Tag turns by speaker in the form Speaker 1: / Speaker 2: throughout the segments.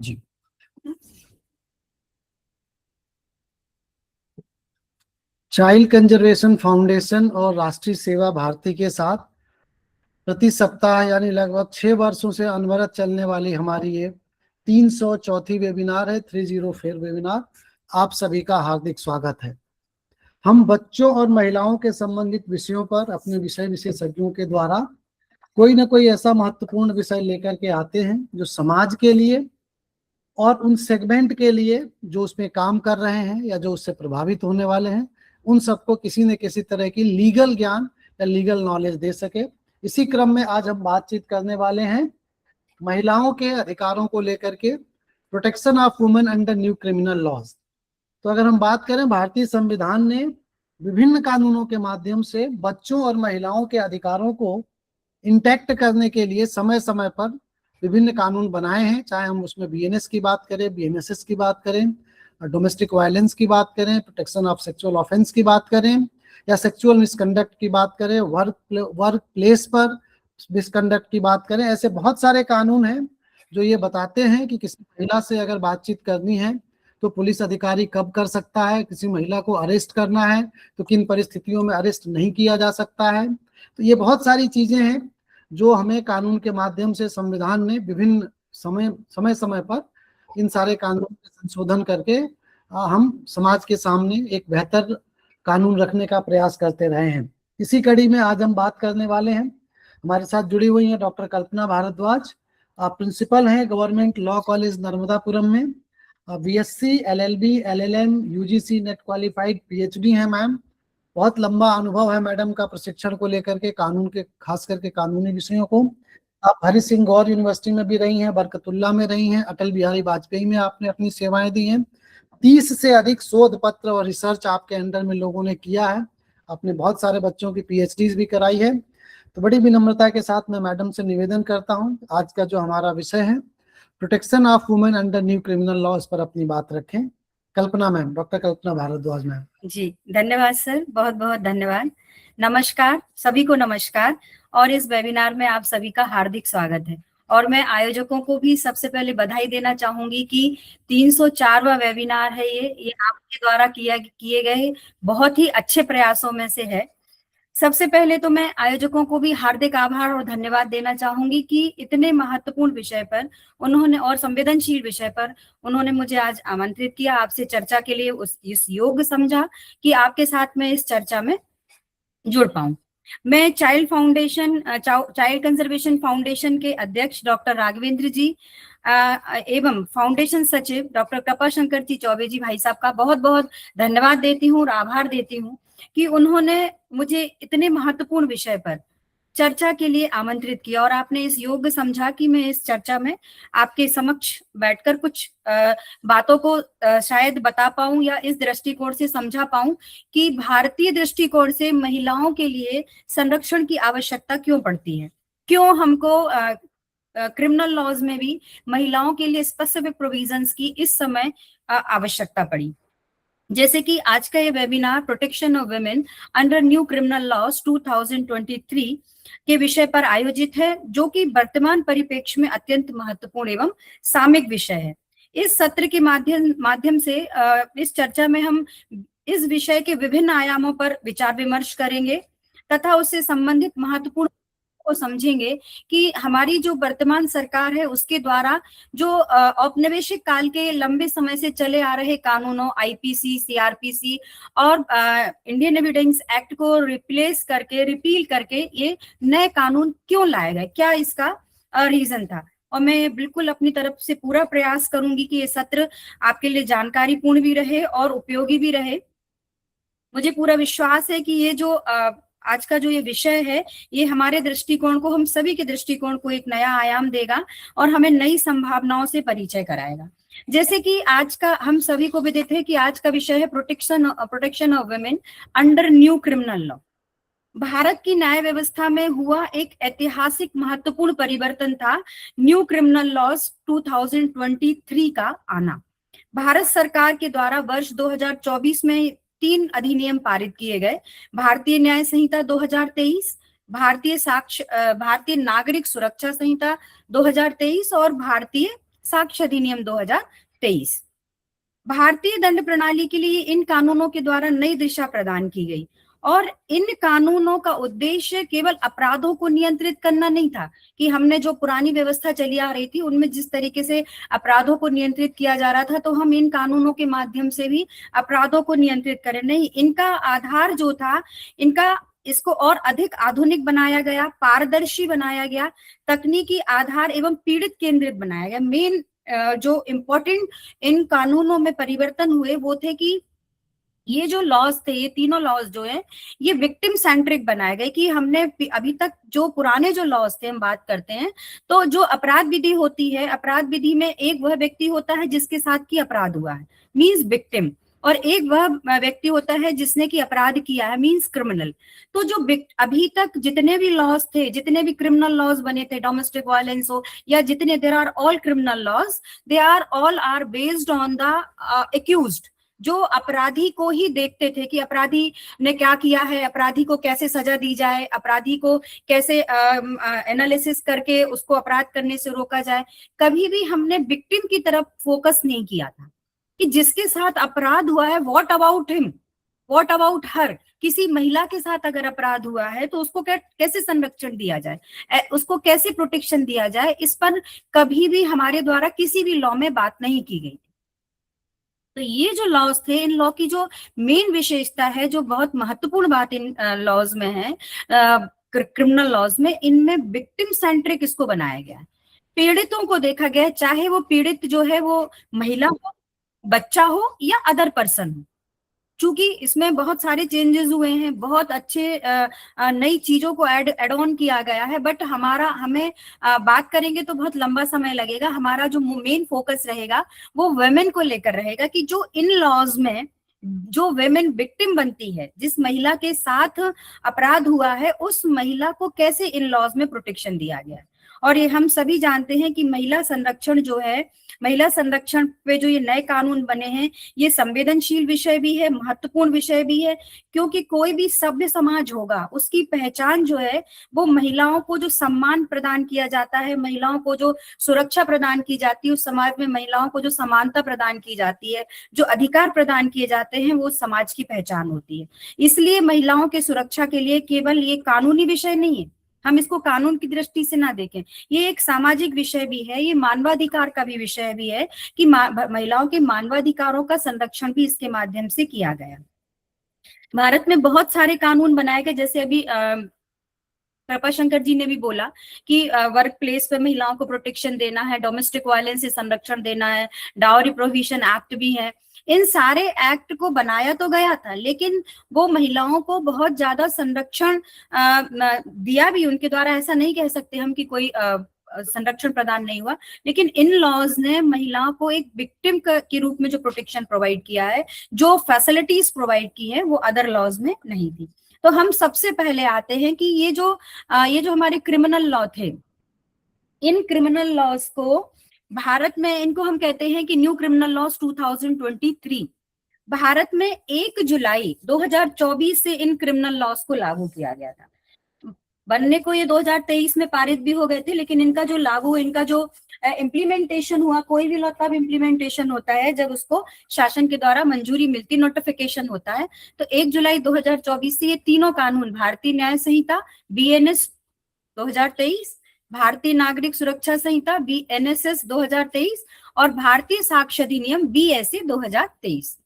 Speaker 1: जी। Child conservation foundation और राष्ट्रीय सेवा भारती के साथ प्रति सप्ताह यानी लगभग 6 वर्षों से अनवरत चलने वाली हमारी ये 304वीं वेबिनार है, 304 वेबिनार। आप सभी का हार्दिक स्वागत है। हम बच्चों और महिलाओं के संबंधित विषयों पर अपने विषय विशेषज्ञों के द्वारा कोई ना कोई ऐसा महत्वपूर्ण विषय लेकर के आते हैं जो समाज के लिए और उन सेगमेंट के लिए जो उसमें काम कर रहे हैं या जो उससे प्रभावित होने वाले हैं, उन सबको किसी न किसी तरह की लीगल ज्ञान या लीगल नॉलेज दे सके। इसी क्रम में आज हम बातचीत करने वाले हैं महिलाओं के अधिकारों को लेकर के, protection of women under new criminal laws. तो अगर हम बात करें, भारतीय संविधान ने विभिन्न कानूनों के माध्यम से बच्चों और महिलाओं के अधिकारों को इंटैक्ट करने के लिए समय समय पर विभिन्न कानून बनाए हैं, चाहे हम उसमें बीएनएस की बात करें, बीएनएसएस की बात करें, डोमेस्टिक वायलेंस की बात करें, प्रोटेक्शन ऑफ सेक्सुअल ऑफेंस की बात करें, या सेक्सुअल मिसकंडक्ट की बात करें, वर्क प्लेस पर मिसकंडक्ट की बात करें। ऐसे बहुत सारे कानून हैं जो ये बताते हैं कि किसी महिला से अगर बातचीत करनी है तो पुलिस अधिकारी कब कर सकता है, किसी महिला को अरेस्ट करना है तो किन परिस्थितियों में अरेस्ट नहीं किया जा सकता है। तो ये बहुत सारी चीजें हैं जो हमें कानून के माध्यम से संविधान ने विभिन्न समय समय पर इन सारे कानूनों में संशोधन करके हम समाज के सामने एक बेहतर कानून रखने का प्रयास करते रहे हैं। इसी कड़ी में आज हम बात करने वाले हैं। हमारे साथ जुड़ी हुई हैं डॉक्टर कल्पना भारद्वाज, प्रिंसिपल हैं गवर्नमेंट लॉ कॉलेज नर्मदापुरम में, BSc, LLB, LLM, UGC net qualified PhD है मैम। बहुत लंबा अनुभव है मैडम का प्रशिक्षण को लेकर के, कानून के खास करके कानूनी विषयों को। आप हरि सिंह गौर यूनिवर्सिटी में भी रही हैं, बरकतुल्ला में रही हैं, अटल बिहारी वाजपेयी में आपने अपनी सेवाएं दी हैं। 30 से अधिक शोध पत्र और रिसर्च आपके अंडर में लोगों ने किया है। आपने बहुत सारे बच्चों की पीएचडीज भी कराई है। तो बड़ी विनम्रता के साथ मैं मैडम से निवेदन करता हूँ, आज का जो हमारा विषय है protection of women under new criminal laws पर अपनी बात रखें। Kalpana ma'am, doctor Kalpana Bhardwaj ma'am.
Speaker 2: जी, धन्यवाद सर, बहुत बहुत धन्यवाद। नमस्कार सभी को, नमस्कार। और इस वेबिनार में आप सभी का हार्दिक स्वागत है। और मैं आयोजकों को भी सबसे पहले बधाई देना चाहूंगी कि 304वां वेबिनार है ये आपके द्वारा किए गए बहुत ही अच्छे प्रयासों में से है। सबसे पहले तो मैं आयोजकों को भी हार्दिक आभार और धन्यवाद देना चाहूंगी कि इतने महत्वपूर्ण विषय पर उन्होंने और संवेदनशील विषय पर उन्होंने मुझे आज आमंत्रित किया, आपसे चर्चा के लिए इस योग्य समझा कि आपके साथ में इस चर्चा में जुड़ पाऊं। मैं चाइल्ड कंजर्वेशन फाउंडेशन के अध्यक्ष डॉक्टर राघवेंद्र जी एवं फाउंडेशन सचिव डॉक्टर कृपा शंकर जी चौबे जी भाई साहब का बहुत बहुत धन्यवाद देती हूँ और आभार देती हूँ कि उन्होंने मुझे इतने महत्वपूर्ण विषय पर चर्चा के लिए आमंत्रित किया और आपने इस योग्य समझा कि मैं इस चर्चा में आपके समक्ष बैठकर कुछ बातों को शायद बता पाऊं या इस दृष्टिकोण से समझा पाऊं कि भारतीय दृष्टिकोण से महिलाओं के लिए संरक्षण की आवश्यकता क्यों पड़ती है, क्यों हमको क्रिमिनल लॉज में भी महिलाओं के लिए स्पेसिफिक प्रोविजंस की इस समय आवश्यकता पड़ी। जैसे कि आज का ये webinar protection of women under new criminal laws 2023 के विषय पर आयोजित है, जो कि वर्तमान परिप्रेक्ष्य में अत्यंत महत्वपूर्ण एवं सामयिक विषय है। इस सत्र के माध्यम से इस चर्चा में हम इस विषय के विभिन्न आयामों पर विचार विमर्श करेंगे तथा उससे संबंधित महत्वपूर्ण को समझेंगे कि हमारी जो वर्तमान सरकार है उसके द्वारा जो औपनिवेशिक काल के लंबे समय से चले आ रहे कानूनों आईपीसी, सीआरपीसी और इंडियन एविडेंस एक्ट को रिपील करके ये नए कानून क्यों लाए गए, क्या इसका रीजन था। और मैं बिल्कुल अपनी तरफ से पूरा प्रयास करूंगी कि ये सत्र आपके लिए जानकारीपूर्ण भी रहे और उपयोगी भी रहे। मुझे पूरा विश्वास है कि ये जो आज का जो ये विषय है ये हमारे दृष्टिकोण को, हम सभी के दृष्टिकोण को एक नया आयाम देगा और हमें नई संभावनाओं से परिचय कराएगा। जैसे कि आज का हम सभी को भी देते हैं कि आज का विषय है protection of women under new criminal law. Bharat की न्याय व्यवस्था में हुआ एक ऐतिहासिक महत्वपूर्ण परिवर्तन था न्यू क्रिमिनल लॉज 2023 का आना। भारत सरकार के द्वारा वर्ष 2024 में 3 अधिनियम पारित किए गए। भारतीय न्याय संहिता 2023, भारतीय नागरिक सुरक्षा संहिता 2023 और भारतीय साक्ष्य अधिनियम 2023। भारतीय दंड प्रणाली के लिए इन कानूनों के द्वारा नई दिशा प्रदान की गई और इन कानूनों का उद्देश्य केवल अपराधों को नियंत्रित करना नहीं था कि हमने जो पुरानी व्यवस्था चली आ रही थी उनमें जिस तरीके से अपराधों को नियंत्रित किया जा रहा था, तो हम इन कानूनों के माध्यम से भी अपराधों को नियंत्रित करें। नहीं, इनका आधार जो था, इसको और अधिक आधुनिक बनाया गया, पारदर्शी बनाया गया, तकनीकी आधार एवं पीड़ित केंद्रित बनाया गया। मेन जो इम्पोर्टेंट इन कानूनों में परिवर्तन हुए वो थे कि ये जो लॉज थे, ये तीनों लॉज जो है, ये विक्टिम सेंट्रिक बनाए गए। कि हमने अभी तक जो पुराने जो लॉज थे, हम बात करते हैं तो जो अपराध विधि होती है, अपराध विधि में एक वह व्यक्ति होता है जिसके साथ की अपराध हुआ है, मीन्स विक्टिम, और एक वह व्यक्ति होता है जिसने की अपराध किया है, मीन्स क्रिमिनल। तो जो अभी तक जितने भी लॉज थे, जितने भी क्रिमिनल लॉज बने थे, डोमेस्टिक वायलेंस हो या जितने, there are all criminal laws, they are all are based on the accused, जो अपराधी को ही देखते थे कि अपराधी ने क्या किया है, अपराधी को कैसे सजा दी जाए, अपराधी को कैसे एनालिसिस करके उसको अपराध करने से रोका जाए। कभी भी हमने विक्टिम की तरफ फोकस नहीं किया था कि जिसके साथ अपराध हुआ है, what about him, what about her. किसी महिला के साथ अगर अपराध हुआ है तो उसको कैसे संरक्षण दिया जाए, उसको कैसे प्रोटेक्शन दिया जाए, इस पर कभी भी हमारे द्वारा किसी भी लॉ में बात नहीं की गई। तो ये जो लॉज थे, इन लॉ की जो मेन विशेषता है, जो बहुत महत्वपूर्ण बात इन लॉज में है, क्रिमिनल लॉज में, इनमें विक्टिम सेंट्रिक इसको बनाया गया है। पीड़ितों को देखा गया है, चाहे वो पीड़ित जो है वो महिला हो, बच्चा हो या अदर पर्सन हो। चूंकि इसमें बहुत सारे चेंजेस हुए हैं, बहुत अच्छे नई चीजों को ऐड ऑन किया गया है, बट हमें बात करेंगे तो बहुत लंबा समय लगेगा। हमारा जो मेन फोकस रहेगा वो वुमेन को लेकर रहेगा कि जो इन लॉज में जो वुमेन विक्टिम बनती है, जिस महिला के साथ अपराध हुआ है, उस महिला को कैसे इन लॉज में प्रोटेक्शन दिया गया है। और ये हम सभी जानते हैं कि महिला संरक्षण जो है, महिला संरक्षण पे जो ये नए कानून बने हैं, ये संवेदनशील विषय भी है, महत्वपूर्ण विषय भी है, क्योंकि कोई भी सभ्य समाज होगा, उसकी पहचान जो है वो महिलाओं को जो सम्मान प्रदान किया जाता है, महिलाओं को जो सुरक्षा प्रदान की जाती है, उस समाज में महिलाओं को जो समानता प्रदान की जाती है, जो अधिकार प्रदान किए जाते हैं, वो समाज की पहचान होती है। इसलिए महिलाओं के सुरक्षा के लिए केवल ये कानूनी विषय नहीं है, हम इसको कानून की दृष्टि से ना देखें, ये एक सामाजिक विषय भी है, ये मानवाधिकार का भी विषय भी है कि महिलाओं के मानवाधिकारों का संरक्षण भी इसके माध्यम से किया गया। भारत में बहुत सारे कानून बनाए गए, जैसे अभी कृपाशंकर जी ने भी बोला कि वर्क प्लेस पे महिलाओं को प्रोटेक्शन देना है, डोमेस्टिक वायलेंस से संरक्षण देना है, डावरी प्रोहिबिशन एक्ट भी है। इन सारे एक्ट को बनाया तो गया था, लेकिन वो महिलाओं को बहुत ज्यादा संरक्षण दिया भी उनके द्वारा। ऐसा नहीं कह सकते हम कि कोई संरक्षण प्रदान नहीं हुआ, लेकिन इन लॉज ने महिलाओं को एक विक्टिम के रूप में जो प्रोटेक्शन प्रोवाइड किया है, जो फैसिलिटीज प्रोवाइड की है, वो अदर लॉज में नहीं थी। तो हम सबसे पहले आते हैं कि ये जो हमारे क्रिमिनल लॉ थे, इन क्रिमिनल लॉज को भारत में, इनको हम कहते हैं कि न्यू क्रिमिनल लॉज 2023, भारत में 1 जुलाई 2024 से इन क्रिमिनल लॉज को लागू किया गया था। बनने को ये 2023 में पारित भी हो गए थे, लेकिन इनका जो लागू, इनका जो इम्प्लीमेंटेशन हुआ, कोई भी लॉ तब इम्प्लीमेंटेशन होता है जब उसको शासन के द्वारा मंजूरी मिलती, नोटिफिकेशन होता है। तो 1 जुलाई 2024 से ये तीनों कानून, भारतीय न्याय संहिता BNS 2023, भारतीय नागरिक सुरक्षा संहिता BNSS 2023 और भारतीय साक्ष्य अधिनियम BSA 2023।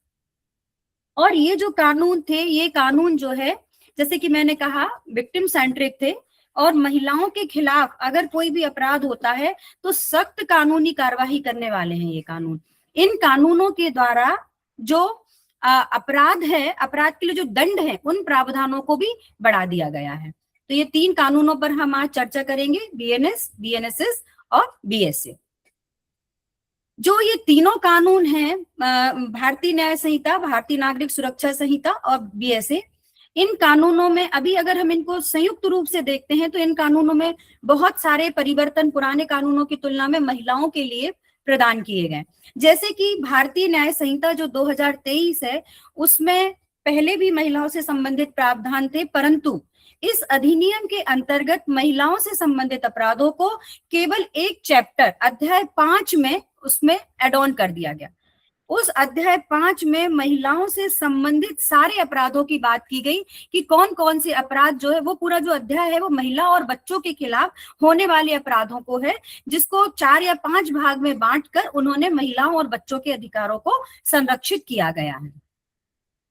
Speaker 2: और ये जो कानून थे, ये कानून जो है, जैसे कि मैंने कहा, विक्टिम सेंट्रिक थे और महिलाओं के खिलाफ अगर कोई भी अपराध होता है तो सख्त कानूनी कार्यवाही करने वाले हैं ये कानून। इन कानूनों के द्वारा जो अपराध है, अपराध के लिए जो दंड है, उन प्रावधानों को भी बढ़ा दिया गया है। तो ये 3 कानूनों पर हम आज चर्चा करेंगे, BNS, BNSS और BSA। जो ये तीनों कानून हैं, भारतीय न्याय संहिता, भारतीय नागरिक सुरक्षा संहिता और BSA, इन कानूनों में अभी अगर हम इनको संयुक्त रूप से देखते हैं तो इन कानूनों में बहुत सारे परिवर्तन पुराने कानूनों की तुलना में महिलाओं के लिए प्रदान किए गए। जैसे कि भारतीय न्याय संहिता जो 2023 है, उसमें पहले भी महिलाओं से संबंधित प्रावधान थे, परंतु इस अधिनियम के अंतर्गत महिलाओं से संबंधित अपराधों को केवल एक चैप्टर, अध्याय 5 में उसमें एड ऑन कर दिया गया। उस अध्याय 5 में महिलाओं से संबंधित सारे अपराधों की बात की गई कि कौन कौन से अपराध जो है, वो पूरा जो अध्याय है वो महिला और बच्चों के खिलाफ होने वाले अपराधों को है, जिसको 4 या 5 भाग में बांटकर उन्होंने महिलाओं और बच्चों के अधिकारों को संरक्षित किया गया है।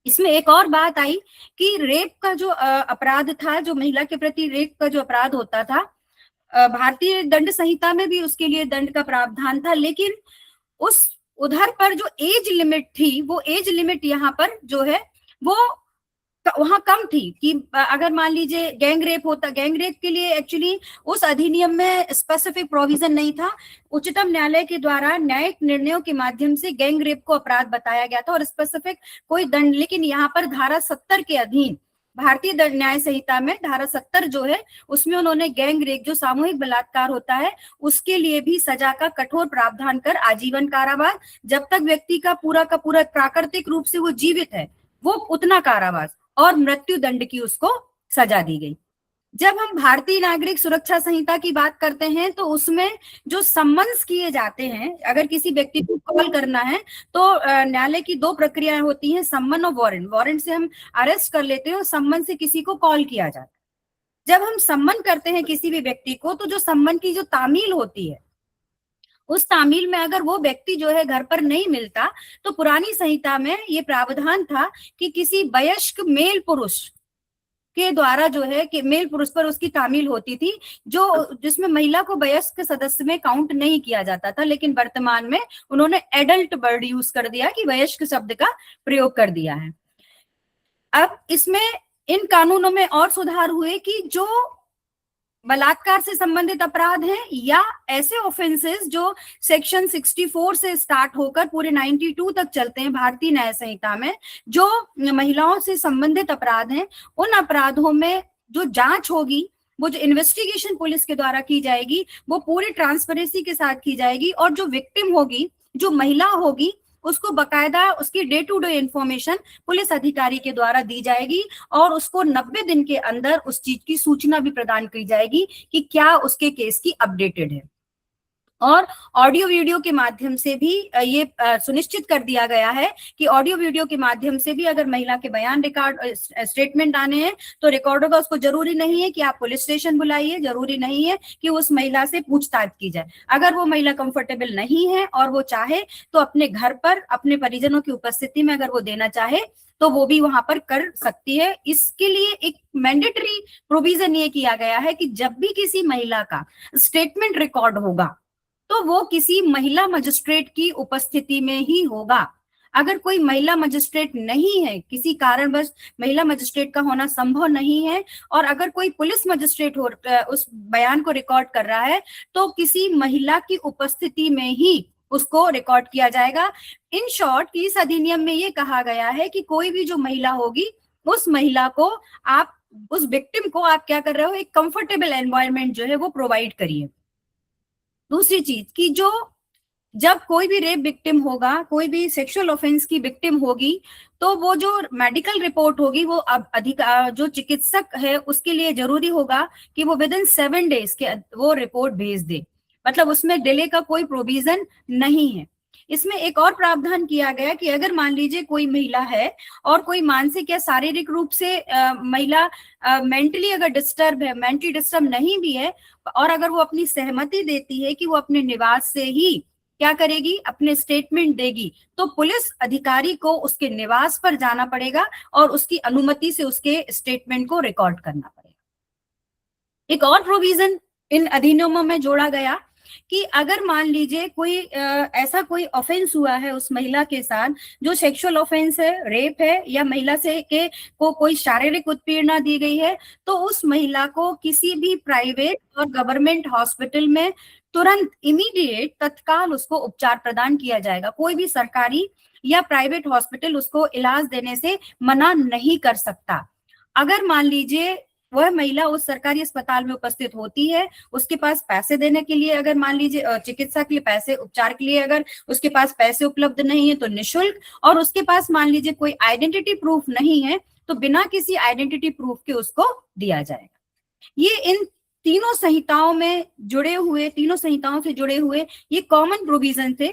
Speaker 2: इसमें एक और बात आई कि रेप का जो अपराध था, जो महिला के प्रति रेप का जो अपराध होता था, भारतीय दंड संहिता में भी उसके लिए दंड का प्रावधान था, लेकिन उस उधर पर जो एज लिमिट थी, वो एज लिमिट यहाँ पर जो है वो वहां कम थी कि अगर मान लीजिए गैंग रेप होता, गैंग रेप के लिए एक्चुअली उस अधिनियम में स्पेसिफिक प्रोविजन नहीं था। उच्चतम न्यायालय के द्वारा न्यायिक निर्णयों के माध्यम से गैंग रेप को अपराध बताया गया था और स्पेसिफिक कोई दंड, लेकिन यहाँ पर धारा 70 के अधीन भारतीय दंड न्याय संहिता में धारा 70 जो है उसमें उन्होंने गैंग रेप, जो सामूहिक बलात्कार होता है, उसके लिए भी सजा का कठोर प्रावधान कर आजीवन कारावास, जब तक व्यक्ति का पूरा प्राकृतिक रूप से वो जीवित है वो उतना कारावास, और मृत्यु दंड की उसको सजा दी गई। जब हम भारतीय नागरिक सुरक्षा संहिता की बात करते हैं तो उसमें जो सम्मन्स किए जाते हैं, अगर किसी व्यक्ति को कॉल करना है तो न्यायालय की 2 प्रक्रियाएं होती हैं, सम्मन और वारंट। वारंट से हम अरेस्ट कर लेते हैं और सम्मन से किसी को कॉल किया जाता है। जब हम सम्मन करते हैं किसी भी व्यक्ति को, तो जो सम्मन की जो तामील होती है, उस तामील में अगर वो व्यक्ति जो है घर पर नहीं मिलता, तो पुरानी संहिता में ये प्रावधान था कि किसी वयस्क मेल पुरुष के द्वारा जो है कि मेल पुरुष पर उसकी तामील होती थी, जो जिसमें महिला को वयस्क सदस्य में काउंट नहीं किया जाता था, लेकिन वर्तमान में उन्होंने एडल्ट वर्ड यूज कर दिया कि वयस्क शब्द का प्रयोग कर दिया है। अब इसमें इन कानूनों में और सुधार हुए कि जो बलात्कार से संबंधित अपराध हैं या ऐसे ऑफेंसेस जो सेक्शन 64 से स्टार्ट होकर पूरे 92 तक चलते हैं भारतीय न्याय संहिता में, जो महिलाओं से संबंधित अपराध हैं, उन अपराधों में जो जांच होगी, वो जो इन्वेस्टिगेशन पुलिस के द्वारा की जाएगी, वो पूरी ट्रांसपेरेंसी के साथ की जाएगी, और जो विक्टिम होगी, जो महिला होगी, उसको बकायदा उसकी day to day information police अधिकारी के द्वारा दी जाएगी और उसको 90 दिन के अंदर उस चीज की सूचना भी प्रदान की जाएगी कि क्या उसके केस की अपडेटेड है। और ऑडियो वीडियो के माध्यम से भी ये सुनिश्चित कर दिया गया है कि ऑडियो वीडियो के माध्यम से भी अगर महिला के बयान रिकॉर्ड स्टेटमेंट आने हैं तो रिकॉर्ड होगा। उसको जरूरी नहीं है कि आप पुलिस स्टेशन बुलाइए, जरूरी नहीं है कि उस महिला से पूछताछ की जाए। अगर वो महिला कंफर्टेबल नहीं है और वो चाहे तो अपने घर पर अपने परिजनों की उपस्थिति में अगर वो देना चाहे तो वो भी वहां पर कर सकती है। इसके लिए एक मैंडेटरी प्रोविजन ये किया गया है कि जब भी किसी महिला का स्टेटमेंट रिकॉर्ड होगा तो वो किसी महिला मजिस्ट्रेट की उपस्थिति में ही होगा। अगर कोई महिला मजिस्ट्रेट नहीं है, किसी कारणवश महिला मजिस्ट्रेट का होना संभव नहीं है, और अगर कोई पुलिस मजिस्ट्रेट उस बयान को रिकॉर्ड कर रहा है तो किसी महिला की उपस्थिति में ही उसको रिकॉर्ड किया जाएगा। इन शॉर्ट, इस अधिनियम में ये कहा गया है कि कोई भी जो महिला होगी, उस महिला को आप, उस विक्टिम को आप क्या कर रहे हो, एक कंफर्टेबल एनवायरनमेंट जो है वो प्रोवाइड करिए। दूसरी चीज कि जो जब कोई भी रेप विक्टिम होगा, कोई भी सेक्सुअल ऑफेंस की विक्टिम होगी, तो वो जो मेडिकल रिपोर्ट होगी वो अब जो चिकित्सक है उसके लिए जरूरी होगा कि वो विद इन 7 डेज के वो रिपोर्ट भेज दे, मतलब उसमें डिले का कोई प्रोविजन नहीं है। इसमें एक और प्रावधान किया गया कि अगर मान लीजिए कोई महिला है और कोई मानसिक या शारीरिक रूप से महिला मेंटली अगर डिस्टर्ब है, मेंटली डिस्टर्ब नहीं भी है, और अगर वो अपनी सहमति देती है कि वो अपने निवास से ही क्या करेगी, अपने स्टेटमेंट देगी, तो पुलिस अधिकारी को उसके निवास पर जाना पड़ेगा और उसकी अनुमति से उसके स्टेटमेंट को रिकॉर्ड करना पड़ेगा। एक और प्रोविजन इन अधिनियमों में जोड़ा गया कि अगर मान लीजिए कोई ऐसा कोई ऑफेंस हुआ है उस महिला के साथ जो सेक्सुअल ऑफेंस है, रेप है, या महिला से को कोई शारीरिक उत्पीड़ना दी गई है, तो उस महिला को किसी भी प्राइवेट और गवर्नमेंट हॉस्पिटल में तुरंत इमीडिएट तत्काल उसको उपचार प्रदान किया जाएगा। कोई भी सरकारी या प्राइवेट हॉस्पिटल उसको इलाज देने से मना नहीं कर सकता। अगर मान लीजिए वह महिला उस सरकारी अस्पताल में उपस्थित होती है, उसके पास पैसे देने के लिए, अगर मान लीजिए चिकित्सा के लिए पैसे, उपचार के लिए अगर उसके पास पैसे उपलब्ध नहीं है तो निःशुल्क, और उसके पास मान लीजिए कोई आइडेंटिटी प्रूफ नहीं है तो बिना किसी आइडेंटिटी प्रूफ के उसको दिया जाएगा। ये इन तीनों संहिताओं से जुड़े हुए ये कॉमन प्रोविजन थे।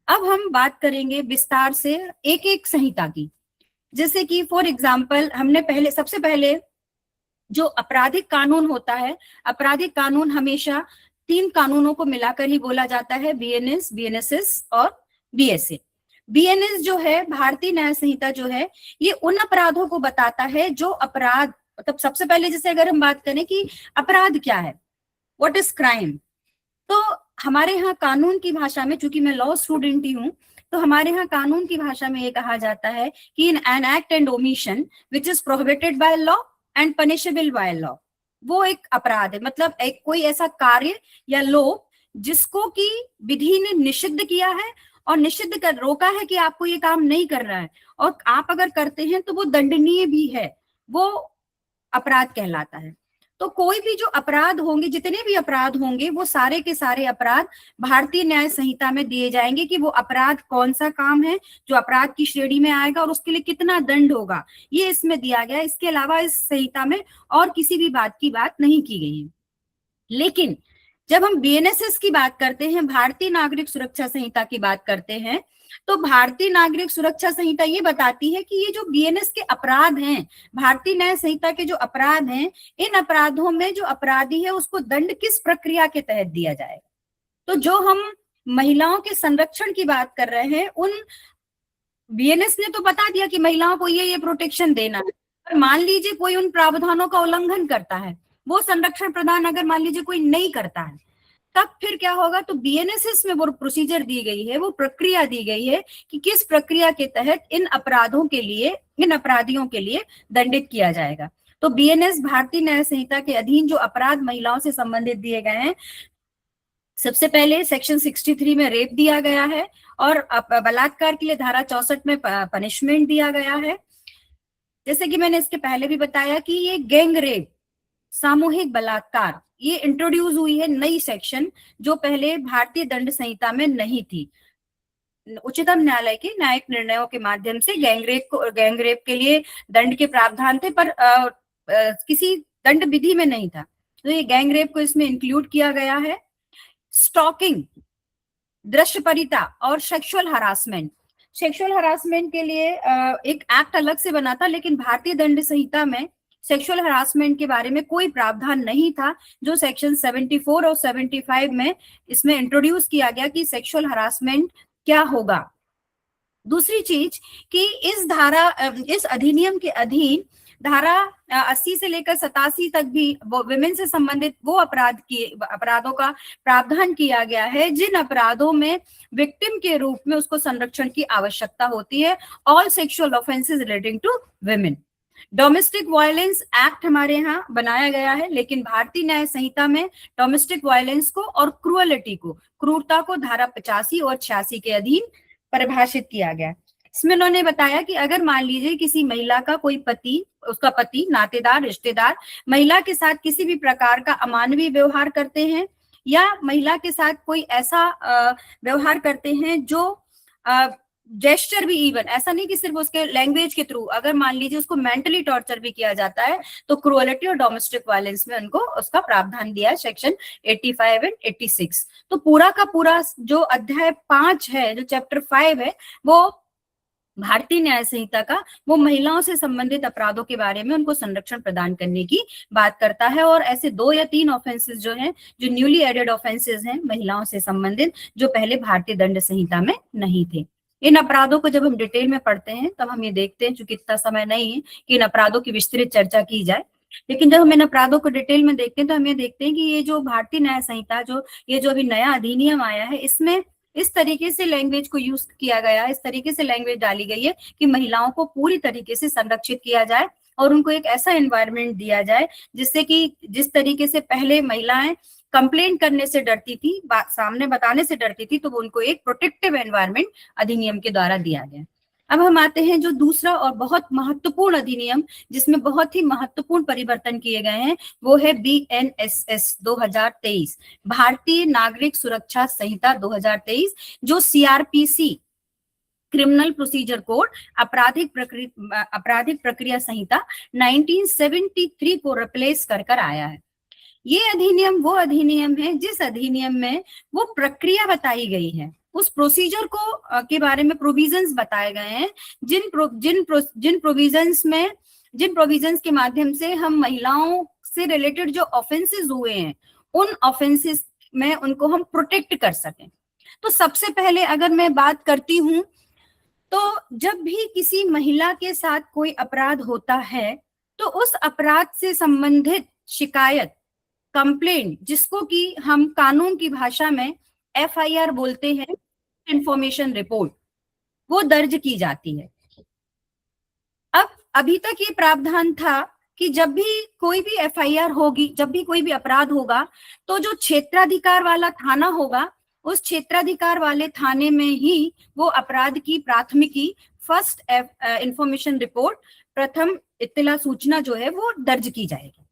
Speaker 2: अब हम बात करेंगे विस्तार से एक एक संहिता की। जैसे कि फॉर एग्जाम्पल हमने सबसे पहले जो आपराधिक कानून होता है, आपराधिक कानून हमेशा 3 कानूनों को मिलाकर ही बोला जाता है, बीएनएस, बीएनएसएस और बीएसए। बीएनएस जो है, भारतीय न्याय संहिता जो है, ये उन अपराधों को बताता है जो अपराध, मतलब सबसे पहले जैसे अगर हम बात करें कि अपराध क्या है, व्हाट इज क्राइम, तो हमारे यहाँ कानून की भाषा में, चूंकि मैं लॉ स्टूडेंट ही हूँ, तो हमारे यहाँ कानून की भाषा में ये कहा जाता है कि in an act and omission which is prohibited by law and punishable by law, वो एक अपराध है। मतलब एक कोई ऐसा कार्य या लोग जिसको कि विधि ने निषिद्ध किया है और निषिद्ध कर रोका है कि आपको ये काम नहीं करना है, और आप अगर करते हैं तो वो दंडनीय भी है, वो अपराध कहलाता है। तो कोई भी जो अपराध होंगे, जितने भी अपराध होंगे, वो सारे के सारे अपराध भारतीय न्याय संहिता में दिए जाएंगे कि वो अपराध कौन सा काम है जो अपराध की श्रेणी में आएगा और उसके लिए कितना दंड होगा, ये इसमें दिया गया है। इसके अलावा इस संहिता में और किसी भी बात की बात नहीं की गई है। लेकिन जब हम बीएनएसएस की बात करते हैं, भारतीय नागरिक सुरक्षा संहिता की बात करते हैं, तो भारतीय नागरिक सुरक्षा संहिता ये बताती है कि ये जो बीएनएस के अपराध हैं, भारतीय न्याय संहिता के जो अपराध हैं, इन अपराधों में जो अपराधी है उसको दंड किस प्रक्रिया के तहत दिया जाएगा। तो जो हम महिलाओं के संरक्षण की बात कर रहे हैं, उन बीएनएस ने तो बता दिया कि महिलाओं को ये प्रोटेक्शन देना है, पर मान लीजिए कोई उन प्रावधानों का उल्लंघन करता है, वो संरक्षण प्रदान अगर मान लीजिए कोई नहीं करता है, तब फिर क्या होगा। तो बीएनएसएस में वो प्रोसीजर दी गई है, वो प्रक्रिया दी गई है कि किस प्रक्रिया के तहत इन अपराधों के लिए, इन अपराधियों के लिए दंडित किया जाएगा। तो बीएनएस भारतीय न्याय संहिता के अधीन जो अपराध महिलाओं से संबंधित दिए गए हैं, सबसे पहले सेक्शन 63 में रेप दिया गया है, और बलात्कार के लिए धारा 64 में पनिशमेंट दिया गया है। जैसे कि मैंने इसके पहले भी बताया कि ये गैंग रेप, सामूहिक बलात्कार, ये इंट्रोड्यूस हुई है नई सेक्शन, जो पहले भारतीय दंड संहिता में नहीं थी। उच्चतम न्यायालय के न्यायिक निर्णयों के माध्यम से गैंग रेप के लिए दंड के प्रावधान थे, पर किसी दंड विधि में नहीं था, तो ये गैंग रेप को इसमें इंक्लूड किया गया है। स्टॉकिंग, दृश्यपरिता और सेक्सुअल हरासमेंट के लिए एक एक्ट अलग से बना था, लेकिन भारतीय दंड संहिता में सेक्सुअल हरासमेंट के बारे में कोई प्रावधान नहीं था, जो सेक्शन 74 और 75 में इसमें इंट्रोड्यूस किया गया कि सेक्सुअल हरासमेंट क्या होगा। दूसरी चीज कि इस अधिनियम के अधीन धारा 80 से लेकर 87 तक भी विमेन से संबंधित वो अपराधों का प्रावधान किया गया है जिन अपराधों में विक्टिम के रूप में उसको संरक्षण की आवश्यकता होती है। All sexual offences relating to women. Domestic violence act हमारे यहाँ बनाया गया है, लेकिन भारतीय न्याय संहिता में डोमेस्टिक वायलेंस को और क्रूरता को धारा 85 और 86 के अधीन परिभाषित किया गया। इसमें उन्होंने बताया कि अगर मान लीजिए किसी महिला का कोई उसका पति, नातेदार, रिश्तेदार महिला के साथ किसी भी प्रकार का अमानवीय व्यवहार करते हैं, या महिला के साथ कोई ऐसा व्यवहार करते हैं जो जेस्चर भी, इवन ऐसा नहीं कि सिर्फ उसके लैंग्वेज के थ्रू, अगर मान लीजिए उसको मेंटली टॉर्चर भी किया जाता है, तो क्रूअलिटी और डोमेस्टिक वायलेंस में उनको उसका प्रावधान दिया है सेक्शन 85 एंड 86। तो पूरा का पूरा जो अध्याय 5 है, जो चैप्टर 5 है, वो भारतीय न्याय संहिता का वो महिलाओं से संबंधित अपराधों के बारे में उनको संरक्षण प्रदान करने की बात करता है। और ऐसे 2 या 3 ऑफेंसेस जो हैं, जो न्यूली एडेड ऑफेंसेस हैं महिलाओं से संबंधित, जो पहले भारतीय दंड संहिता में नहीं थे। इन अपराधों को जब हम डिटेल में पढ़ते हैं तब हम ये देखते हैं, चूंकि इतना समय नहीं है कि इन अपराधों की विस्तृत चर्चा की जाए, लेकिन जब हम इन अपराधों को डिटेल में देखते हैं तो हम ये देखते हैं कि ये जो भारतीय न्याय संहिता, ये जो अभी नया अधिनियम आया है, इसमें इस तरीके से लैंग्वेज को यूज किया गया है, इस तरीके से लैंग्वेज डाली गई है कि महिलाओं को पूरी तरीके से संरक्षित किया जाए और उनको एक ऐसा एनवायरनमेंट दिया जाए जिससे कि जिस तरीके से पहले महिलाएं कंप्लेंट करने से डरती थी, बात सामने बताने से डरती थी, तो वो उनको एक प्रोटेक्टिव एनवायरनमेंट अधिनियम के द्वारा दिया गया। अब हम आते हैं जो दूसरा और बहुत महत्वपूर्ण अधिनियम, जिसमें बहुत ही महत्वपूर्ण परिवर्तन किए गए हैं, वो है बीएनएसएस 2023, भारतीय नागरिक सुरक्षा संहिता 2023, जो सीआरपीसी, क्रिमिनल प्रोसीजर कोड, आपराधिक प्रक्रिया संहिता 1973 को रिप्लेस कर आया है। ये अधिनियम वो अधिनियम है जिस अधिनियम में वो प्रक्रिया बताई गई है, उस प्रोसीजर को के बारे में प्रोविजंस बताए गए हैं, जिन प्रोविजंस के माध्यम से हम महिलाओं से रिलेटेड जो ऑफेंसेस हुए हैं उन ऑफेंसेस में उनको हम प्रोटेक्ट कर सकें। तो सबसे पहले अगर मैं बात करती हूं, तो जब भी किसी महिला के साथ कोई अपराध होता है तो उस अपराध से संबंधित शिकायत, कंप्लेंट, जिसको कि हम कानून की भाषा में FIR बोलते हैं, इंफॉर्मेशन रिपोर्ट, वो दर्ज की जाती है। अब अभी तक ये प्रावधान था कि जब भी कोई भी FIR होगी, जब भी कोई भी अपराध होगा, तो जो क्षेत्राधिकार वाला थाना होगा उस क्षेत्राधिकार वाले थाने में ही वो अपराध की प्राथमिकी, फर्स्ट इंफॉर्मेशन रिपोर्ट, प्रथम इत्तला सूचना जो है वो दर्ज की जाएगी।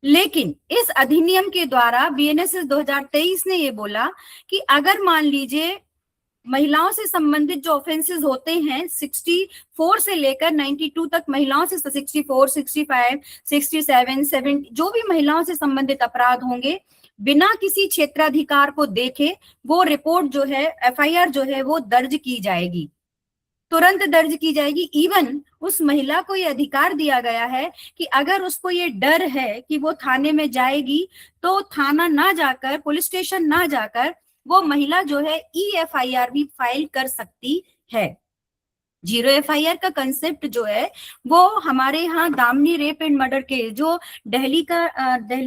Speaker 2: लेकिन इस अधिनियम के द्वारा BNSS 2023 ने ये बोला कि अगर मान लीजिए महिलाओं से संबंधित जो ऑफेंसेस होते हैं 64 से लेकर 92 तक, महिलाओं से 64, 65, 67, 70 जो भी महिलाओं से संबंधित अपराध होंगे, बिना किसी क्षेत्राधिकार को देखे वो रिपोर्ट जो है, FIR जो है वो दर्ज की जाएगी, तुरंत दर्ज की जाएगी। इवन उस महिला को ये अधिकार दिया गया है कि अगर उसको ये डर है कि वो थाने में जाएगी तो थाना ना जाकर, पुलिस स्टेशन ना जाकर, वो महिला जो है EFIR भी फाइल कर सकती है। 0 FIR का कंसेप्ट जो है वो हमारे यहाँ Damini rape and murder case, जो दिल्ली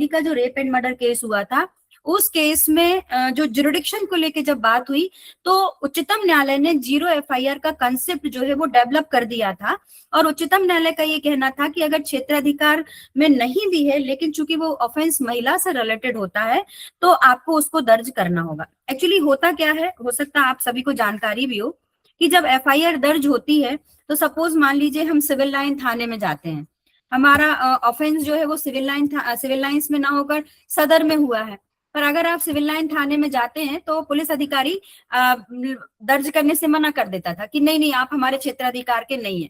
Speaker 2: का जो रेप एंड मर्डर केस हुआ था, उस केस में जो जुरिडिक्शन को लेके जब बात हुई तो उच्चतम न्यायालय ने 0 FIR का कंसेप्ट जो है वो डेवलप कर दिया था। और उच्चतम न्यायालय का ये कहना था कि अगर क्षेत्राधिकार में नहीं भी है, लेकिन चूंकि वो ऑफेंस महिला से रिलेटेड होता है तो आपको उसको दर्ज करना होगा। एक्चुअली होता क्या है, हो सकता है आप सभी को जानकारी भी हो कि जब FIR दर्ज होती है तो सपोज मान लीजिए हम सिविल लाइन थाने में जाते हैं, हमारा ऑफेंस जो है वो सिविल लाइंस में ना होकर सदर में हुआ है, पर अगर आप सिविल लाइन थाने में जाते हैं तो पुलिस अधिकारी दर्ज करने से मना कर देता था कि नहीं नहीं आप हमारे क्षेत्राधिकार के नहीं है।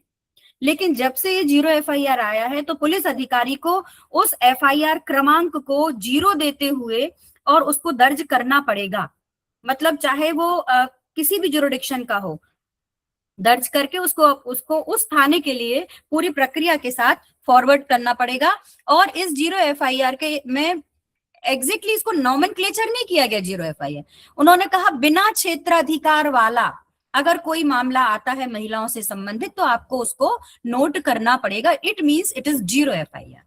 Speaker 2: लेकिन जब से ये 0 FIR आया है तो पुलिस अधिकारी को उस FIR क्रमांक को 0 देते हुए और उसको दर्ज करना पड़ेगा। मतलब चाहे वो किसी भी जुरिडिक्शन का हो, दर्ज करके उसको उस थाने के लिए पूरी प्रक्रिया के साथ फॉरवर्ड करना पड़ेगा। और इस 0 FIR के में एग्जैक्टली इसको नॉमेनक्लेचर नहीं किया गया 0 FIR, उन्होंने कहा बिना क्षेत्राधिकार वाला अगर कोई मामला आता है महिलाओं से संबंधित तो आपको उसको नोट करना पड़ेगा, it means it is 0 FIR।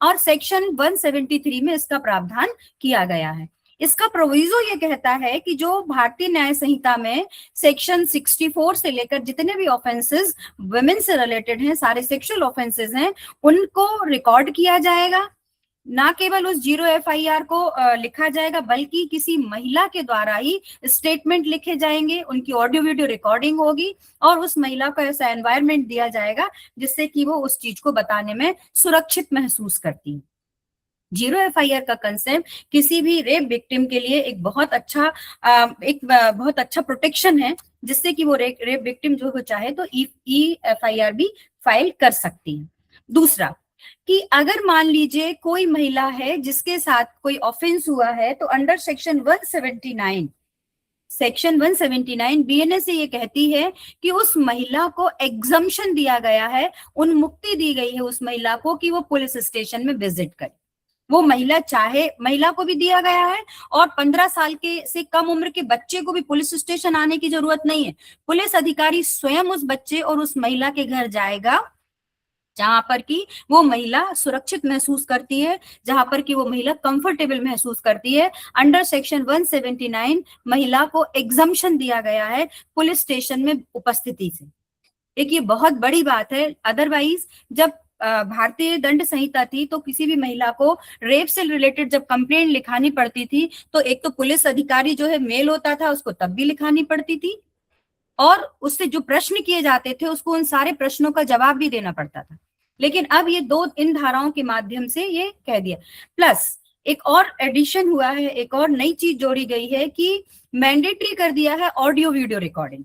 Speaker 2: और सेक्शन 173 में इसका प्रावधान किया गया है। इसका प्रोविजो ये कहता है कि जो भारतीय न्याय संहिता में सेक्शन 64 से लेकर जितने भी ऑफेंसेस वुमेन से रिलेटेड हैं, सारे सेक्सुअल ऑफेंसेस हैं, उनको रिकॉर्ड किया जाएगा। ना केवल उस 0 FIR को लिखा जाएगा बल्कि किसी महिला के द्वारा ही स्टेटमेंट लिखे जाएंगे, उनकी ऑडियो वीडियो रिकॉर्डिंग होगी और उस महिला को ऐसा एनवायरनमेंट दिया जाएगा जिससे कि वो उस चीज को बताने में सुरक्षित महसूस करती है। 0 FIR का कंसेप्ट किसी भी रेप विक्टिम के लिए एक बहुत अच्छा प्रोटेक्शन है, जिससे कि वो रेप विक्टिम जो चाहे तो EFIR भी फाइल कर सकती है। दूसरा कि अगर मान लीजिए कोई महिला है जिसके साथ कोई ऑफेंस हुआ है तो अंडर सेक्शन 179 BNS से ये कहती है कि उस महिला को एग्जम्पशन दिया गया है, उन्मुक्ति दी गई है उस महिला को कि वो पुलिस स्टेशन में विजिट करे। वो महिला चाहे, महिला को भी दिया गया है और 15 साल के से कम उम्र के बच्चे को भी पुलिस स्टेशन आने की जरूरत नहीं है। पुलिस अधिकारी स्वयं उस बच्चे और उस महिला के घर जाएगा जहां पर कि वो महिला सुरक्षित महसूस करती है, जहां पर कि वो महिला कंफर्टेबल महसूस करती है। अंडर सेक्शन 179 महिला को एग्जम्पशन दिया गया है पुलिस स्टेशन में उपस्थिति से। एक ये बहुत बड़ी बात है। अदरवाइज जब भारतीय दंड संहिता थी तो किसी भी महिला को रेप से रिलेटेड जब कंप्लेंट लिखानी पड़ती थी तो एक तो पुलिस अधिकारी जो है मेल होता था उसको तब भी लिखानी पड़ती थी और उससे जो प्रश्न किए जाते थे उसको उन सारे प्रश्नों का जवाब भी देना पड़ता था। लेकिन अब ये इन धाराओं के माध्यम से ये कह दिया। प्लस एक और एडिशन हुआ है, एक और नई चीज जोड़ी गई है कि मैंडेटरी कर दिया है ऑडियो वीडियो रिकॉर्डिंग।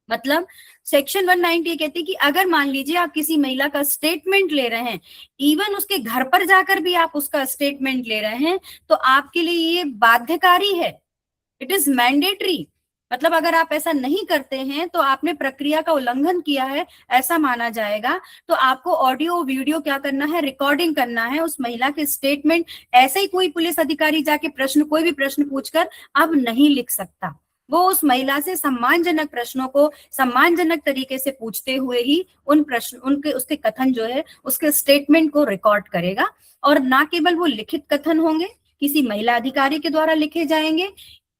Speaker 2: मतलब सेक्शन 190 ये कहती है कि अगर मान लीजिए आप किसी महिला का स्टेटमेंट ले रहे हैं, इवन उसके घर पर जाकर भी आप उसका स्टेटमेंट ले रहे हैं, तो आपके लिए ये बाध्यकारी है, इट इज मैंडेटरी। मतलब अगर आप ऐसा नहीं करते हैं तो आपने प्रक्रिया का उल्लंघन किया है, ऐसा माना जाएगा। तो आपको ऑडियो वीडियो क्या करना है, रिकॉर्डिंग करना है उस महिला के स्टेटमेंट। ऐसे ही कोई पुलिस अधिकारी जाके कोई भी प्रश्न पूछकर अब नहीं लिख सकता। वो उस महिला से सम्मानजनक प्रश्नों को सम्मानजनक तरीके से पूछते हुए ही उसके कथन जो है, उसके स्टेटमेंट को रिकॉर्ड करेगा। और ना केवल वो लिखित कथन होंगे, किसी महिला अधिकारी के द्वारा लिखे जाएंगे,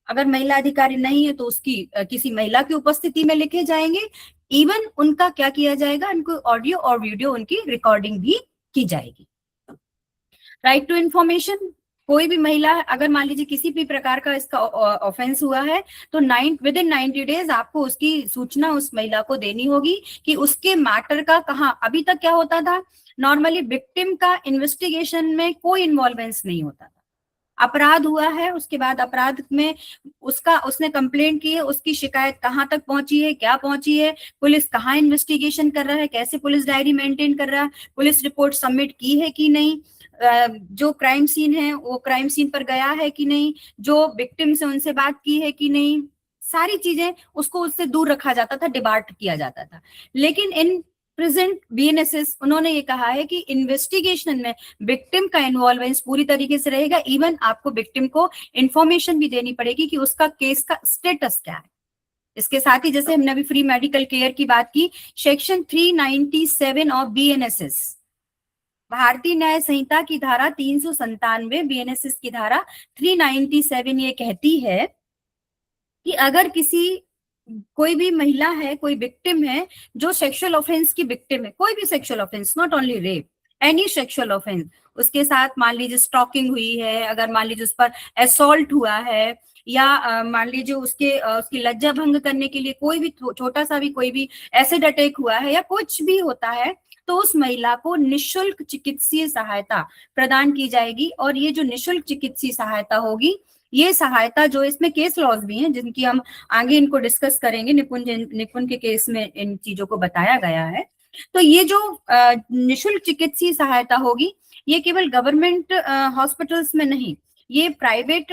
Speaker 2: अगर महिला अधिकारी नहीं है तो उसकी किसी महिला की उपस्थिति में लिखे जाएंगे। इवन उनका क्या किया जाएगा, उनको ऑडियो और वीडियो उनकी रिकॉर्डिंग भी की जाएगी। राइट टू इंफॉर्मेशन, कोई भी महिला अगर मान लीजिए किसी भी प्रकार का इसका ऑफेंस हुआ है तो विद इन 90 डेज आपको उसकी सूचना उस महिला को देनी होगी कि उसके मैटर का कहाँ। अभी तक क्या होता था, नॉर्मली विक्टिम का इन्वेस्टिगेशन में कोई इन्वॉल्वेंस नहीं होता था। अपराध हुआ है, उसके बाद अपराध में उसने कंप्लेंट की है, उसकी शिकायत कहाँ तक पहुंची है, क्या पहुंची है, पुलिस कहाँ इन्वेस्टिगेशन कर रहा है, कैसे पुलिस डायरी मेंटेन कर रहा है, पुलिस रिपोर्ट सबमिट की है कि नहीं, जो क्राइम सीन है वो क्राइम सीन पर गया है कि नहीं, जो विक्टिम से उनसे बात की है कि नहीं, सारी चीजें उसको उससे दूर रखा जाता था, डिबार्ट किया जाता था। लेकिन इन प्रेजेंट बीएनएसएस उन्होंने ये कहा है कि इन्वेस्टिगेशन में विक्टिम का इन्वॉल्वेंस पूरी तरीके से रहेगा। इवन आपको विक्टिम को इंफॉर्मेशन भी देनी पड़ेगी कि उसका केस का स्टेटस क्या है। इसके साथ ही जैसे हमने अभी फ्री मेडिकल केयर की बात की, सेक्शन 397 ऑफ बीएनएसएस, भारतीय न्याय संहिता की धारा 397, बीएनएसएस की धारा 397 ये कहती है कि अगर कोई भी महिला है, कोई विक्टिम है जो सेक्सुअल ऑफेंस की विक्टिम है, कोई भी sexual offence, not only rape, any sexual offence, उसके साथ मान लीजिए स्टॉकिंग हुई है, अगर मान लीजिए उस पर असॉल्ट हुआ है, या मान लीजिए उसकी लज्जा भंग करने के लिए कोई भी छोटा सा भी कोई भी एसिड अटैक हुआ है या कुछ भी होता है, तो उस महिला को निशुल्क चिकित्सीय सहायता प्रदान की जाएगी। और ये जो निशुल्क चिकित्सीय सहायता होगी, ये सहायता जो इसमें केस लॉज भी हैं जिनकी हम आगे इनको डिस्कस करेंगे, निपुण के केस में इन चीजों को बताया गया है। तो ये जो निशुल्क चिकित्सीय सहायता होगी, ये केवल गवर्नमेंट हॉस्पिटल्स में नहीं, ये प्राइवेट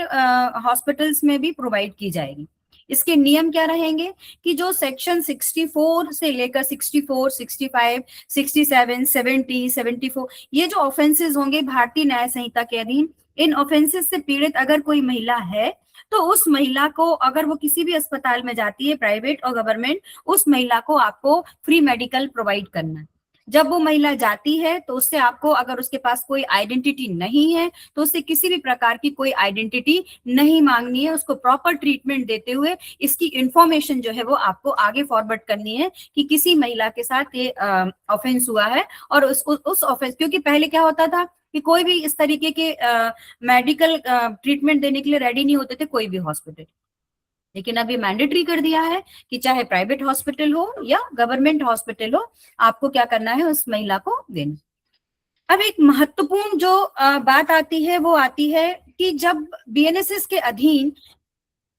Speaker 2: हॉस्पिटल्स में भी प्रोवाइड की जाएगी। इसके नियम क्या रहेंगे कि जो सेक्शन 64 से लेकर 64, 65, 67, 70, 74 ये जो ऑफेंसेस होंगे भारतीय न्याय संहिता के अधीन, इन ऑफेंसेस से पीड़ित अगर कोई महिला है तो उस महिला को, अगर वो किसी भी अस्पताल में जाती है, प्राइवेट और गवर्नमेंट, उस महिला को आपको फ्री मेडिकल प्रोवाइड करना है। जब वो महिला जाती है तो उससे आपको, अगर उसके पास कोई आइडेंटिटी नहीं है तो उससे किसी भी प्रकार की कोई आइडेंटिटी नहीं मांगनी है, उसको प्रॉपर ट्रीटमेंट देते हुए इसकी इंफॉर्मेशन जो है वो आपको आगे फॉरवर्ड करनी है कि किसी महिला के साथ ये ऑफेंस हुआ है। और उस ऑफेंस, क्योंकि पहले क्या होता था कि कोई भी इस तरीके के मेडिकल ट्रीटमेंट देने के लिए रेडी नहीं होते थे कोई भी हॉस्पिटल, लेकिन अब ये मैंडेटरी कर दिया है कि चाहे प्राइवेट हॉस्पिटल हो या गवर्नमेंट हॉस्पिटल हो, आपको क्या करना है, उस महिला को देना। अब एक महत्वपूर्ण जो बात आती है वो आती है कि जब बीएनएसएस के अधीन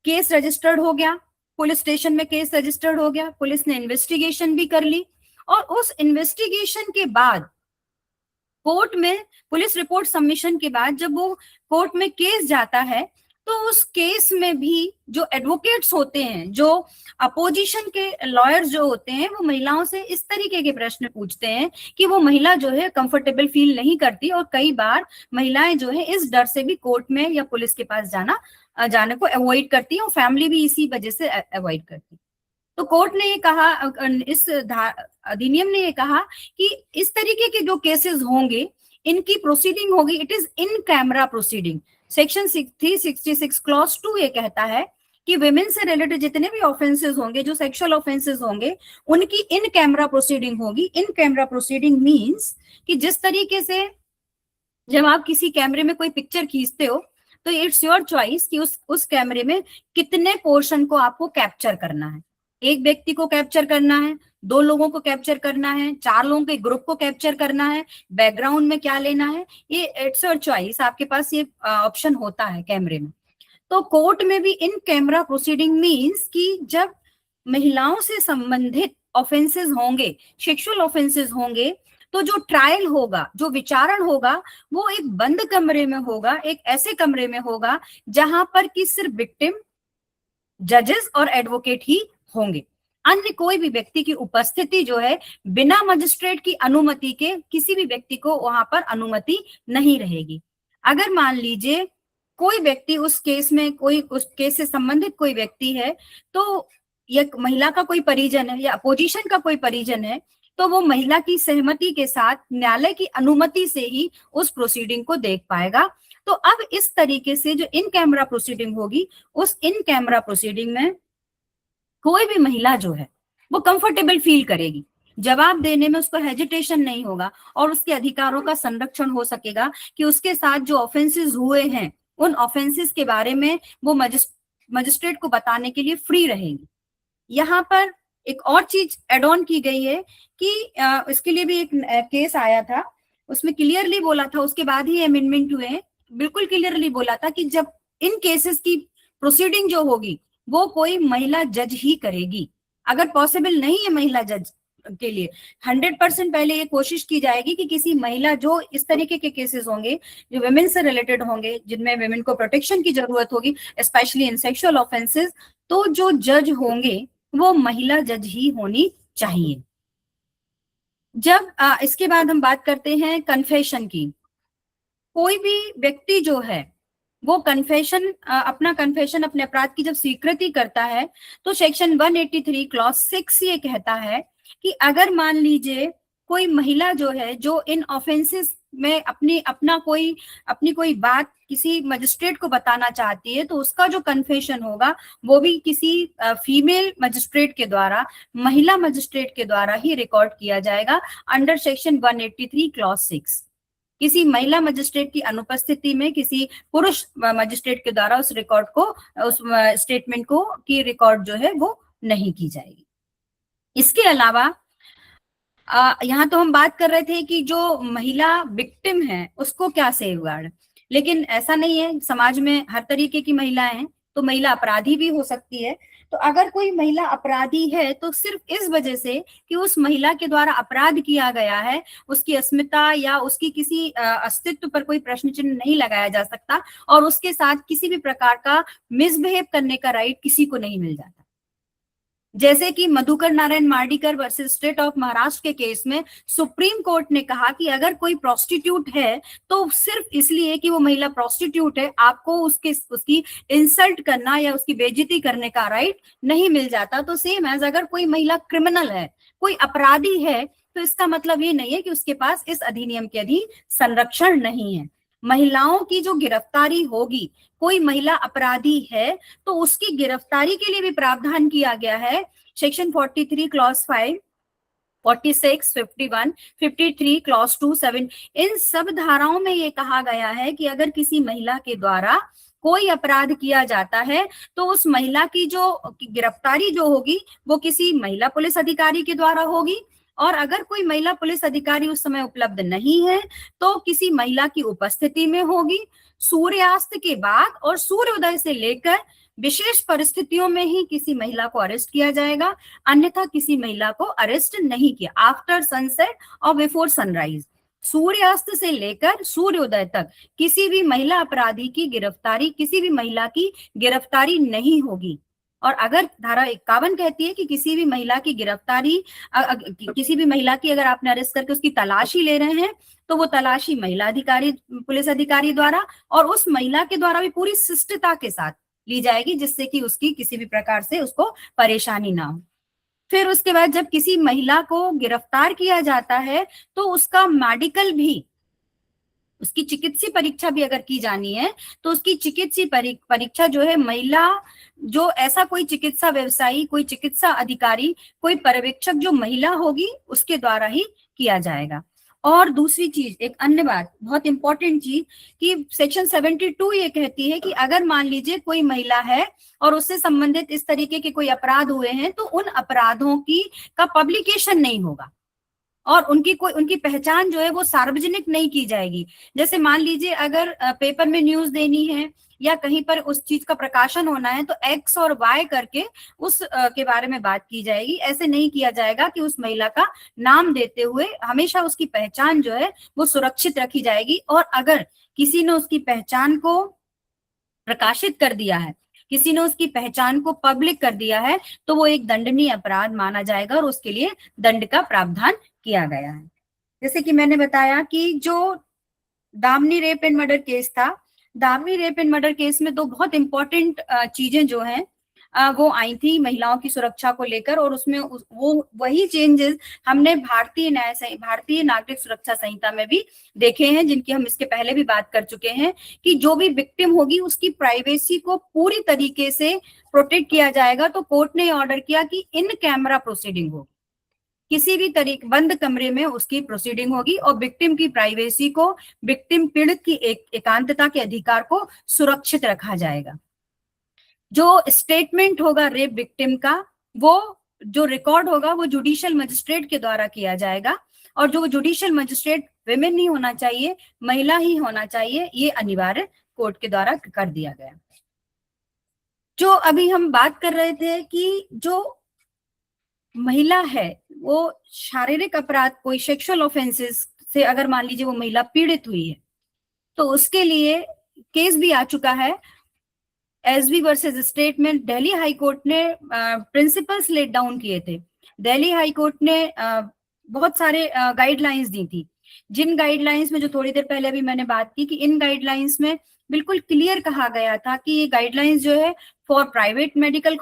Speaker 2: केस रजिस्टर्ड हो गया, पुलिस स्टेशन में केस रजिस्टर्ड हो गया, पुलिस ने इन्वेस्टिगेशन भी कर ली, और उस इन्वेस्टिगेशन के बाद कोर्ट में पुलिस रिपोर्ट सबमिशन के बाद जब वो कोर्ट में केस जाता है, तो उस केस में भी जो एडवोकेट्स होते हैं, जो अपोजिशन के लॉयर्स जो होते हैं, वो महिलाओं से इस तरीके के प्रश्न पूछते हैं कि वो महिला जो है कंफर्टेबल फील नहीं करती, और कई बार महिलाएं जो है इस डर से भी कोर्ट में या पुलिस के पास जाने को अवॉइड करती है, और फैमिली भी इसी वजह से अवॉइड करती है। तो कोर्ट ने ये कहा, इस अधिनियम ने ये कहा कि इस तरीके के जो केसेस होंगे, इनकी प्रोसीडिंग होगी, it is in camera proceeding. Section 366 clause 2 ये कहता है कि विमेन से रिलेटेड जितने भी ऑफेंसेस होंगे, जो सेक्सुअल ऑफेंसेस होंगे, उनकी इन कैमरा प्रोसीडिंग होगी। इन कैमरा प्रोसीडिंग मींस कि जिस तरीके से जब आप किसी कैमरे में कोई पिक्चर खींचते हो तो इट्स योर चॉइस कि उस कैमरे में कितने पोर्शन को आपको कैप्चर करना है। एक व्यक्ति को कैप्चर करना है, 2 लोगों को कैप्चर करना है, 4 लोगों के ग्रुप को कैप्चर करना है, बैकग्राउंड में क्या लेना है, ये इट्स योर चॉइस, आपके पास ये ऑप्शन होता है कैमरे में। तो कोर्ट में भी इन कैमरा प्रोसीडिंग मींस कि जब महिलाओं से संबंधित ऑफेंसेस होंगे, सेक्सुअल ऑफेंसेस होंगे, तो जो ट्रायल होगा, जो विचारण होगा, वो एक बंद कमरे में होगा, एक ऐसे कमरे में होगा जहां पर कि सिर्फ विक्टिम, जजेस और एडवोकेट ही होंगे। अन्य कोई भी व्यक्ति की उपस्थिति जो है, बिना मजिस्ट्रेट की अनुमति के किसी भी व्यक्ति को वहां पर अनुमति नहीं रहेगी। अगर मान लीजिए कोई व्यक्ति उस केस में, कोई उस केस से संबंधित कोई व्यक्ति है, तो या महिला का कोई परिजन है या अपोजिशन का कोई परिजन है, तो वो महिला की सहमति के साथ न्यायालय की अनुमति से ही उस प्रोसीडिंग को देख पाएगा। तो अब इस तरीके से जो इन कैमरा प्रोसीडिंग होगी, उस इन कैमरा प्रोसीडिंग में कोई भी महिला जो है वो कंफर्टेबल फील करेगी, जवाब देने में उसको हेजिटेशन नहीं होगा और उसके अधिकारों का संरक्षण हो सकेगा कि उसके साथ जो ऑफेंसेस हुए हैं उन ऑफेंसेस के बारे में वो मजिस्ट्रेट को बताने के लिए फ्री रहेगी। यहाँ पर एक और चीज एड ऑन की गई है कि इसके लिए भी एक केस आया था, उसमें क्लियरली बोला था, उसके बाद ही अमेंडमेंट हुए, बिल्कुल क्लियरली बोला था कि जब इन केसेस की प्रोसीडिंग जो होगी वो कोई महिला जज ही करेगी। अगर पॉसिबल नहीं है महिला जज के लिए, 100% पहले ये कोशिश की जाएगी कि किसी महिला, जो इस तरीके के केसेस होंगे जो विमेन से रिलेटेड होंगे, जिनमें विमेन को प्रोटेक्शन की जरूरत होगी, स्पेशली इन सेक्सुअल ऑफेंसेस, तो जो जज होंगे वो महिला जज ही होनी चाहिए। जब इसके बाद हम बात करते हैं कन्फेशन की। कोई भी व्यक्ति जो है वो कन्फेशन, अपना कन्फेशन, अपने अपराध की जब स्वीकृति करता है, तो सेक्शन 183 क्लॉज 6 ये कहता है कि अगर मान लीजिए कोई महिला जो है, जो इन ऑफेंसेस में अपनी कोई बात किसी मजिस्ट्रेट को बताना चाहती है, तो उसका जो कन्फेशन होगा वो भी किसी फीमेल मजिस्ट्रेट के द्वारा, महिला मजिस्ट्रेट के द्वारा ही रिकॉर्ड किया जाएगा अंडर सेक्शन 183 क्लॉज 6। किसी महिला मजिस्ट्रेट की अनुपस्थिति में किसी पुरुष मजिस्ट्रेट के द्वारा उस रिकॉर्ड को, उस स्टेटमेंट को की रिकॉर्ड जो है वो नहीं की जाएगी। इसके अलावा यहाँ तो हम बात कर रहे थे कि जो महिला विक्टिम है उसको क्या सेफगार्ड, लेकिन ऐसा नहीं है, समाज में हर तरीके की महिलाएं हैं, तो महिला अपराधी भी हो सकती है। तो अगर कोई महिला अपराधी है तो सिर्फ इस वजह से कि उस महिला के द्वारा अपराध किया गया है, उसकी अस्मिता या उसकी किसी अस्तित्व पर कोई प्रश्न चिन्ह नहीं लगाया जा सकता और उसके साथ किसी भी प्रकार का मिसबिहेव करने का राइट किसी को नहीं मिल जाता। जैसे कि Madhukar Narayan Mardikar versus state of Maharashtra के केस में सुप्रीम कोर्ट ने कहा कि अगर कोई प्रोस्टिट्यूट है तो सिर्फ इसलिए कि वो महिला प्रोस्टिट्यूट है, आपको उसकी इंसल्ट करना या उसकी बेइज्जती करने का राइट नहीं मिल जाता। तो सेम एज अगर कोई महिला क्रिमिनल है, कोई अपराधी है, तो इसका मतलब ये नहीं है कि उसके पास इस अधिनियम के अधीन संरक्षण नहीं है। महिलाओं की जो गिरफ्तारी होगी, कोई महिला अपराधी है तो उसकी गिरफ्तारी के लिए भी प्रावधान किया गया है सेक्शन 43 क्लॉज 5, 46, 51, 53 क्लॉज 2, 7। इन सब धाराओं में ये कहा गया है कि अगर किसी महिला के द्वारा कोई अपराध किया जाता है तो उस महिला की जो गिरफ्तारी जो होगी वो किसी महिला पुलिस अधिकारी के द्वारा होगी, और अगर कोई महिला पुलिस अधिकारी उस समय उपलब्ध नहीं है तो किसी महिला की उपस्थिति में होगी। सूर्यास्त के बाद और सूर्योदय से लेकर विशेष परिस्थितियों में ही किसी महिला को अरेस्ट किया जाएगा, अन्यथा किसी महिला को अरेस्ट नहीं किया। आफ्टर सनसेट और बिफोर सनराइज, सूर्यास्त से लेकर सूर्योदय तक किसी भी महिला अपराधी की गिरफ्तारी, किसी भी महिला की गिरफ्तारी नहीं होगी। और अगर धारा 51 कहती है कि किसी भी महिला की गिरफ्तारी, किसी भी महिला की अगर आपने अरेस्ट करके उसकी तलाशी ले रहे हैं तो वो तलाशी महिला अधिकारी, पुलिस अधिकारी द्वारा और उस महिला के द्वारा भी पूरी शिष्टता के साथ ली जाएगी, जिससे कि उसकी किसी भी प्रकार से उसको परेशानी ना हो। फिर उसके बाद जब किसी महिला को गिरफ्तार किया जाता है तो उसका मेडिकल भी, उसकी चिकित्सीय परीक्षा भी अगर की जानी है तो उसकी चिकित्सीय परीक्षा जो है, महिला जो ऐसा कोई चिकित्सा व्यवसायी, कोई चिकित्सा अधिकारी, कोई पर्यवेक्षक जो महिला होगी उसके द्वारा ही किया जाएगा। और दूसरी चीज, एक अन्य बात, बहुत इंपॉर्टेंट चीज, कि सेक्शन 72 ये कहती है कि अगर मान लीजिए कोई महिला है और उससे संबंधित इस तरीके के कोई अपराध हुए हैं तो उन अपराधों का पब्लिकेशन नहीं होगा। और उनकी पहचान जो है वो सार्वजनिक नहीं की जाएगी। जैसे मान लीजिए अगर पेपर में न्यूज देनी है या कहीं पर उस चीज का प्रकाशन होना है तो एक्स और वाई करके उस के बारे में बात की जाएगी। ऐसे नहीं किया जाएगा कि उस महिला का नाम देते हुए हमेशा उसकी पहचान जो है वो सुरक्षित रखी जाएगी। और अगर किसी ने उसकी पहचान को प्रकाशित कर दिया है, किसी ने उसकी पहचान को पब्लिक कर दिया है, तो वो एक दंडनीय अपराध माना जाएगा और उसके लिए दंड का प्रावधान किया गया है। जैसे कि मैंने बताया कि जो Damini rape and murder case था, Damini rape and murder case में दो बहुत इंपॉर्टेंट चीजें जो हैं वो आई थी महिलाओं की सुरक्षा को लेकर, और उसमें वो वही चेंजेस हमने भारतीय नागरिक सुरक्षा संहिता में भी देखे हैं, जिनकी हम इसके पहले भी बात कर चुके हैं कि जो भी विक्टिम होगी उसकी प्राइवेसी को पूरी तरीके से प्रोटेक्ट किया जाएगा। तो कोर्ट ने ऑर्डर किया कि इन कैमरा प्रोसीडिंग होगी, किसी भी तरीके बंद कमरे में उसकी प्रोसीडिंग होगी और विक्टिम की प्राइवेसी को, विक्टिम पीड़ित की एकांतता के अधिकार को सुरक्षित रखा जाएगा। जो स्टेटमेंट होगा रेप विक्टिम का, वो जो रिकॉर्ड होगा वो जुडिशियल मजिस्ट्रेट के द्वारा किया जाएगा, और जो जुडिशियल मजिस्ट्रेट विमेन नहीं होना चाहिए, महिला ही होना चाहिए, ये अनिवार्य कोर्ट के द्वारा कर दिया गया। जो अभी हम बात कर रहे थे कि जो महिला है वो शारीरिक अपराध, कोई सेक्सुअल ऑफेंसेस से अगर मान लीजिए वो महिला पीड़ित हुई है तो उसके लिए केस भी आ चुका है, एसबी वर्सेस स्टेट में दिल्ली हाई कोर्ट ने प्रिंसिपल्स लेट डाउन किए थे। दिल्ली हाई कोर्ट ने बहुत सारे गाइडलाइंस दी थी, जिन गाइडलाइंस में जो थोड़ी देर पहले भी मैंने बात की कि इन गाइडलाइंस में बिल्कुल क्लियर कहा गया था कि ये गाइडलाइंस जो है for private medical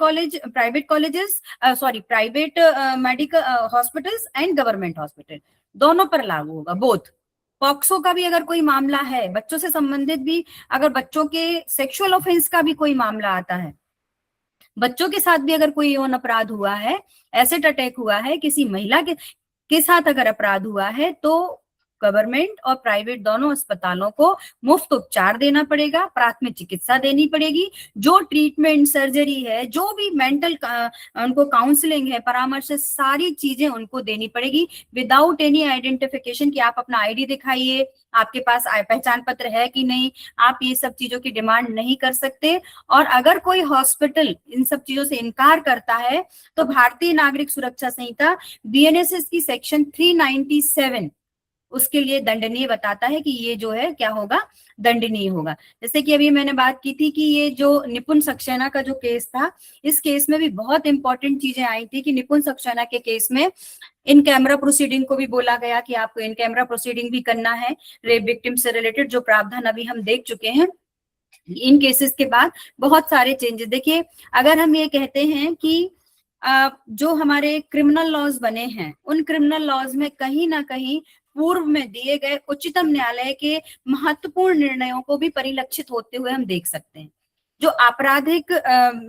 Speaker 2: hospitals and government hospital दोनों पर लागू होगा, बोथ। पॉक्सो का भी अगर कोई मामला है, बच्चों से संबंधित भी, अगर बच्चों के सेक्सुअल ऑफेंस का भी कोई मामला आता है, बच्चों के साथ भी अगर कोई यौन अपराध हुआ है, एसिड अटैक हुआ है, किसी महिला के साथ अगर अपराध हुआ है, तो गवर्नमेंट और प्राइवेट दोनों अस्पतालों को मुफ्त उपचार देना पड़ेगा, प्राथमिक चिकित्सा देनी पड़ेगी, जो ट्रीटमेंट, सर्जरी है, जो भी मेंटल उनको काउंसलिंग है, परामर्श है, सारी चीजें उनको देनी पड़ेगी विदाउट एनी आइडेंटिफिकेशन कि आप अपना आईडी दिखाइए, आपके पास पहचान पत्र है कि नहीं। आप ये सब चीजों की डिमांड नहीं कर सकते। और अगर कोई हॉस्पिटल इन सब चीजों से इनकार करता है तो भारतीय नागरिक सुरक्षा संहिता बीएनएसएस की सेक्शन 397 उसके लिए दंडनीय बताता है कि ये जो है क्या होगा, दंडनीय होगा। जैसे कि अभी मैंने बात की थी कि ये जो निपुण सक्सेना का जो केस था, इस केस में भी बहुत इंपॉर्टेंट चीजें आई थी कि निपुण सक्सेना के केस में इन कैमरा प्रोसीडिंग को भी बोला गया कि आपको इन कैमरा प्रोसीडिंग भी करना है रेप विक्टिम से रिलेटेड, जो प्रावधान अभी हम देख चुके हैं। इन केसेस के बाद बहुत सारे चेंजेस, देखिए अगर हम ये कहते हैं कि जो हमारे क्रिमिनल लॉज बने हैं, उन क्रिमिनल लॉज में कहीं ना कहीं पूर्व में दिए गए उच्चतम न्यायालय के महत्वपूर्ण निर्णयों को भी परिलक्षित होते हुए हम देख सकते हैं। जो आपराधिक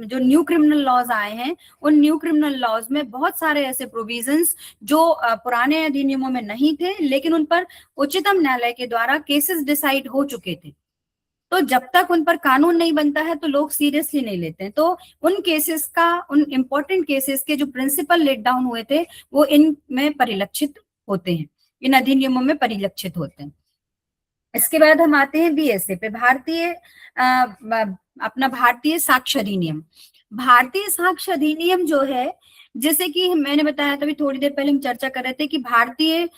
Speaker 2: जो न्यू क्रिमिनल लॉज आए हैं, उन न्यू क्रिमिनल लॉज में बहुत सारे ऐसे प्रोविजंस जो पुराने अधिनियमों में नहीं थे, लेकिन उन पर उच्चतम न्यायालय के द्वारा केसेस डिसाइड हो चुके थे। तो जब तक उन पर कानून नहीं बनता है तो लोग सीरियसली नहीं लेते हैं। तो उन केसेस का, उन इम्पोर्टेंट केसेस के जो प्रिंसिपल लेट डाउन हुए थे वो इनमें परिलक्षित होते हैं, इन अधिनियमों में परिलक्षित होते हैं। इसके बाद हम आते हैं बीएसए पे, अपना भारतीय साक्ष्य अधिनियम। भारतीय साक्ष्य अधिनियम जो है, जैसे कि मैंने बताया तभी थोड़ी देर पहले हम चर्चा कर रहे थे कि भारतीय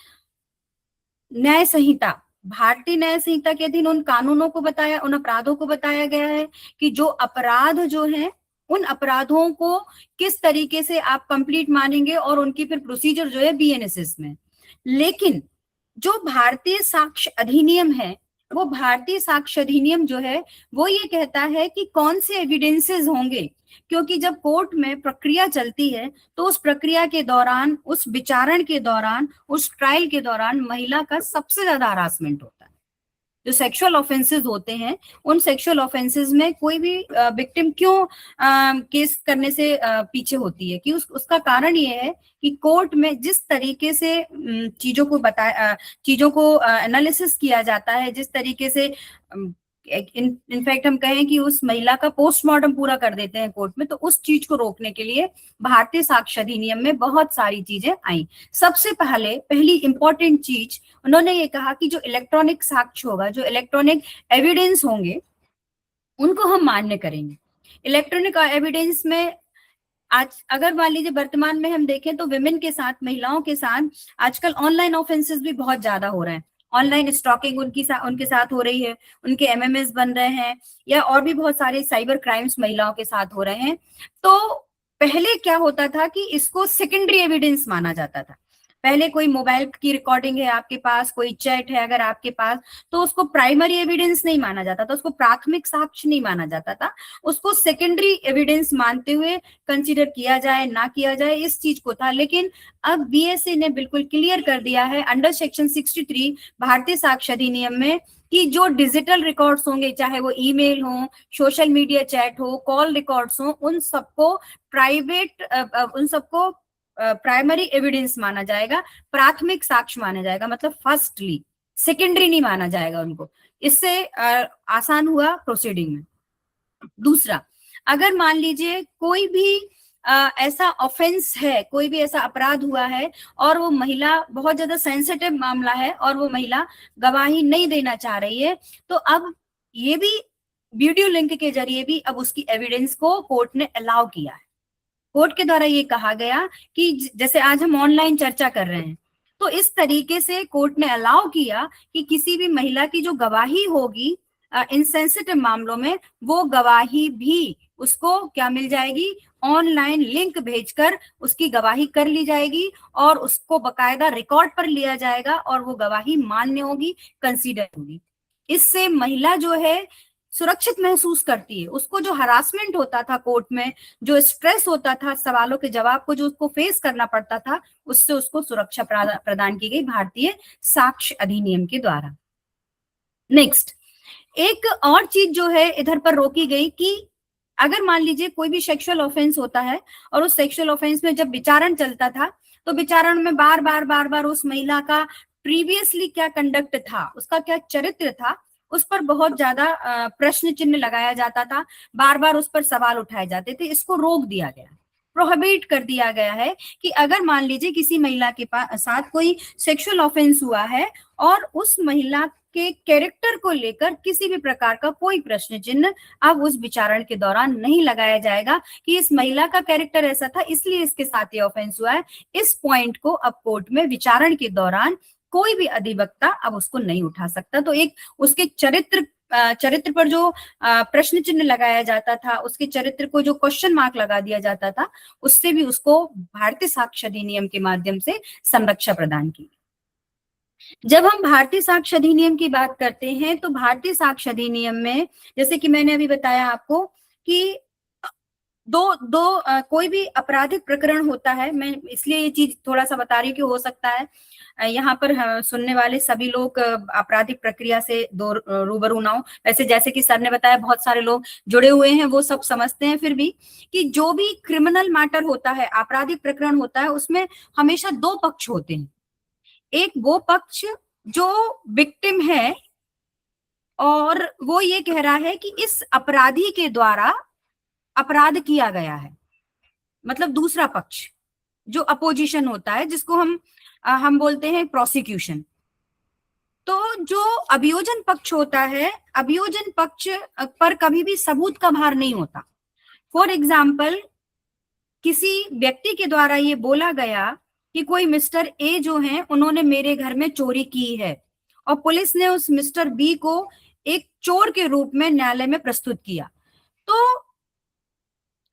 Speaker 2: न्याय संहिता, भारतीय न्याय संहिता के अधीन उन कानूनों को बताया, उन अपराधों को बताया गया है कि जो अपराध जो है उन अपराधों को किस तरीके से आप कंप्लीट मानेंगे और उनकी फिर प्रोसीजर जो है बीएनएसएस में। लेकिन जो भारतीय साक्ष्य अधिनियम है, वो भारतीय साक्ष्य अधिनियम जो है वो ये कहता है कि कौन से एविडेंसेस होंगे, क्योंकि जब कोर्ट में प्रक्रिया चलती है तो उस प्रक्रिया के दौरान, उस विचारण के दौरान, उस ट्रायल के दौरान महिला का सबसे ज्यादा हरासमेंट होता है। जो सेक्सुअल ऑफेंसेस होते हैं, उन सेक्सुअल ऑफेंसेस में कोई भी विक्टिम क्यों केस करने से पीछे होती है कि उसका कारण ये है कि कोर्ट में जिस तरीके से चीजों को एनालिसिस किया जाता है, जिस तरीके से इनफैक्ट हम कहें कि उस महिला का पोस्टमार्टम पूरा कर देते हैं कोर्ट में, तो उस चीज को रोकने के लिए भारतीय साक्ष्य अधिनियम में बहुत सारी चीजें आई। सबसे पहली इंपॉर्टेंट चीज उन्होंने ये कहा कि जो इलेक्ट्रॉनिक साक्ष्य होगा, जो इलेक्ट्रॉनिक एविडेंस होंगे, उनको हम मान्य करेंगे। इलेक्ट्रॉनिक एविडेंस में आज अगर मान लीजिए वर्तमान में हम देखें तो विमेन के साथ, महिलाओं के साथ आजकल ऑनलाइन ऑफेंसेस भी बहुत ज्यादा हो रहे हैं। ऑनलाइन स्टॉकिंग उनके साथ हो रही है, उनके एमएमएस बन रहे हैं, या और भी बहुत सारे साइबर क्राइम्स महिलाओं के साथ हो रहे हैं। तो पहले क्या होता था कि इसको सेकेंडरी एविडेंस माना जाता था। पहले कोई मोबाइल की रिकॉर्डिंग है आपके पास, कोई चैट है अगर आपके पास, तो उसको प्राइमरी एविडेंस नहीं माना जाता था, उसको प्राथमिक साक्ष्य नहीं माना जाता था, उसको सेकेंडरी एविडेंस मानते हुए कंसीडर किया जाए ना किया जाए, इस चीज को था। लेकिन अब बीएससी ने बिल्कुल क्लियर कर दिया है अंडर सेक्शन 63 भारतीय साक्ष्य अधिनियम में कि जो डिजिटल रिकॉर्ड्स होंगे, चाहे वो ईमेल हो, सोशल मीडिया चैट हो, कॉल रिकॉर्ड्स हो, उन सबको प्राइमरी एविडेंस माना जाएगा, प्राथमिक साक्ष्य माना जाएगा, मतलब फर्स्टली, सेकेंडरी नहीं माना जाएगा उनको। इससे आसान हुआ प्रोसीडिंग में। दूसरा, अगर मान लीजिए कोई भी ऐसा ऑफेंस है, कोई भी ऐसा अपराध हुआ है और वो महिला, बहुत ज्यादा सेंसिटिव मामला है और वो महिला गवाही नहीं देना चाह रही है, तो अब ये भी वीडियो लिंक के जरिए भी अब उसकी एविडेंस को कोर्ट ने अलाउ किया है। कोर्ट के द्वारा ये कहा गया कि जैसे आज हम ऑनलाइन चर्चा कर रहे हैं, तो इस तरीके से कोर्ट ने अलाउ किया कि किसी भी महिला की जो गवाही होगी इन सेंसिटिव मामलों में, वो गवाही भी उसको क्या मिल जाएगी, ऑनलाइन लिंक भेजकर उसकी गवाही कर ली जाएगी और उसको बकायदा रिकॉर्ड पर लिया जाएगा और वो गवाही मान्य होगी, कंसीडर होगी। इससे महिला जो है सुरक्षित महसूस करती है। उसको जो हरासमेंट होता था कोर्ट में, जो स्ट्रेस होता था, सवालों के जवाब को जो उसको फेस करना पड़ता था, उससे उसको सुरक्षा प्रदान की गई भारतीय साक्ष्य अधिनियम के द्वारा। नेक्स्ट, एक और चीज जो है इधर पर रोकी गई कि अगर मान लीजिए कोई भी सेक्सुअल ऑफेंस होता है और उस सेक्सुअल ऑफेंस में जब विचारण चलता था, तो विचारण में बार बार उस महिला का प्रीवियसली क्या कंडक्ट था, उसका क्या चरित्र था, उस पर बहुत ज्यादा प्रश्न चिन्ह लगाया जाता था, बार बार उस पर सवाल उठाए जाते थे। इसको रोक दिया गया, प्रोहिबिट कर दिया गया है कि अगर मान लीजिए किसी महिला के साथ कोई सेक्सुअल ऑफेंस हुआ है और उस महिला के कैरेक्टर को लेकर किसी भी प्रकार का कोई प्रश्न चिन्ह अब उस विचारण के दौरान नहीं लगाया जाएगा कि इस महिला का कैरेक्टर ऐसा था इसलिए इसके साथ ये ऑफेंस हुआ है। इस पॉइंट को अब कोर्ट में विचारण के दौरान कोई भी अधिवक्ता अब उसको नहीं उठा सकता। तो एक उसके चरित्र पर जो प्रश्न चिन्ह लगाया जाता था, उसके चरित्र को जो क्वेश्चन मार्क लगा दिया जाता था, उससे भी उसको भारतीय साक्ष्य अधिनियम के माध्यम से संरक्षा प्रदान की। जब हम भारतीय साक्ष्य अधिनियम की बात करते हैं तो भारतीय साक्ष्य अधिनियम में, जैसे कि मैंने अभी बताया आपको कि कोई भी आपराधिक प्रकरण होता है, मैं इसलिए ये चीज थोड़ा सा बता रही हूँ कि हो सकता है यहाँ पर सुनने वाले सभी लोग आपराधिक प्रक्रिया से रूबरू ना हो। वैसे जैसे कि सर ने बताया बहुत सारे लोग जुड़े हुए हैं, वो सब समझते हैं, फिर भी कि जो भी क्रिमिनल मैटर होता है, आपराधिक प्रकरण होता है, उसमें हमेशा दो पक्ष होते हैं। एक वो पक्ष जो विक्टिम है और वो ये कह रहा है कि इस अपराधी के द्वारा अपराध किया गया है, मतलब दूसरा पक्ष जो अपोजिशन होता है, जिसको हम बोलते हैं प्रोसिक्यूशन। तो जो अभियोजन पक्ष होता है, अभियोजन पक्ष पर कभी भी सबूत का भार नहीं होता। फॉर एग्जाम्पल, किसी व्यक्ति के द्वारा ये बोला गया कि कोई मिस्टर ए जो हैं उन्होंने मेरे घर में चोरी की है और पुलिस ने उस मिस्टर बी को एक चोर के रूप में न्यायालय में प्रस्तुत किया, तो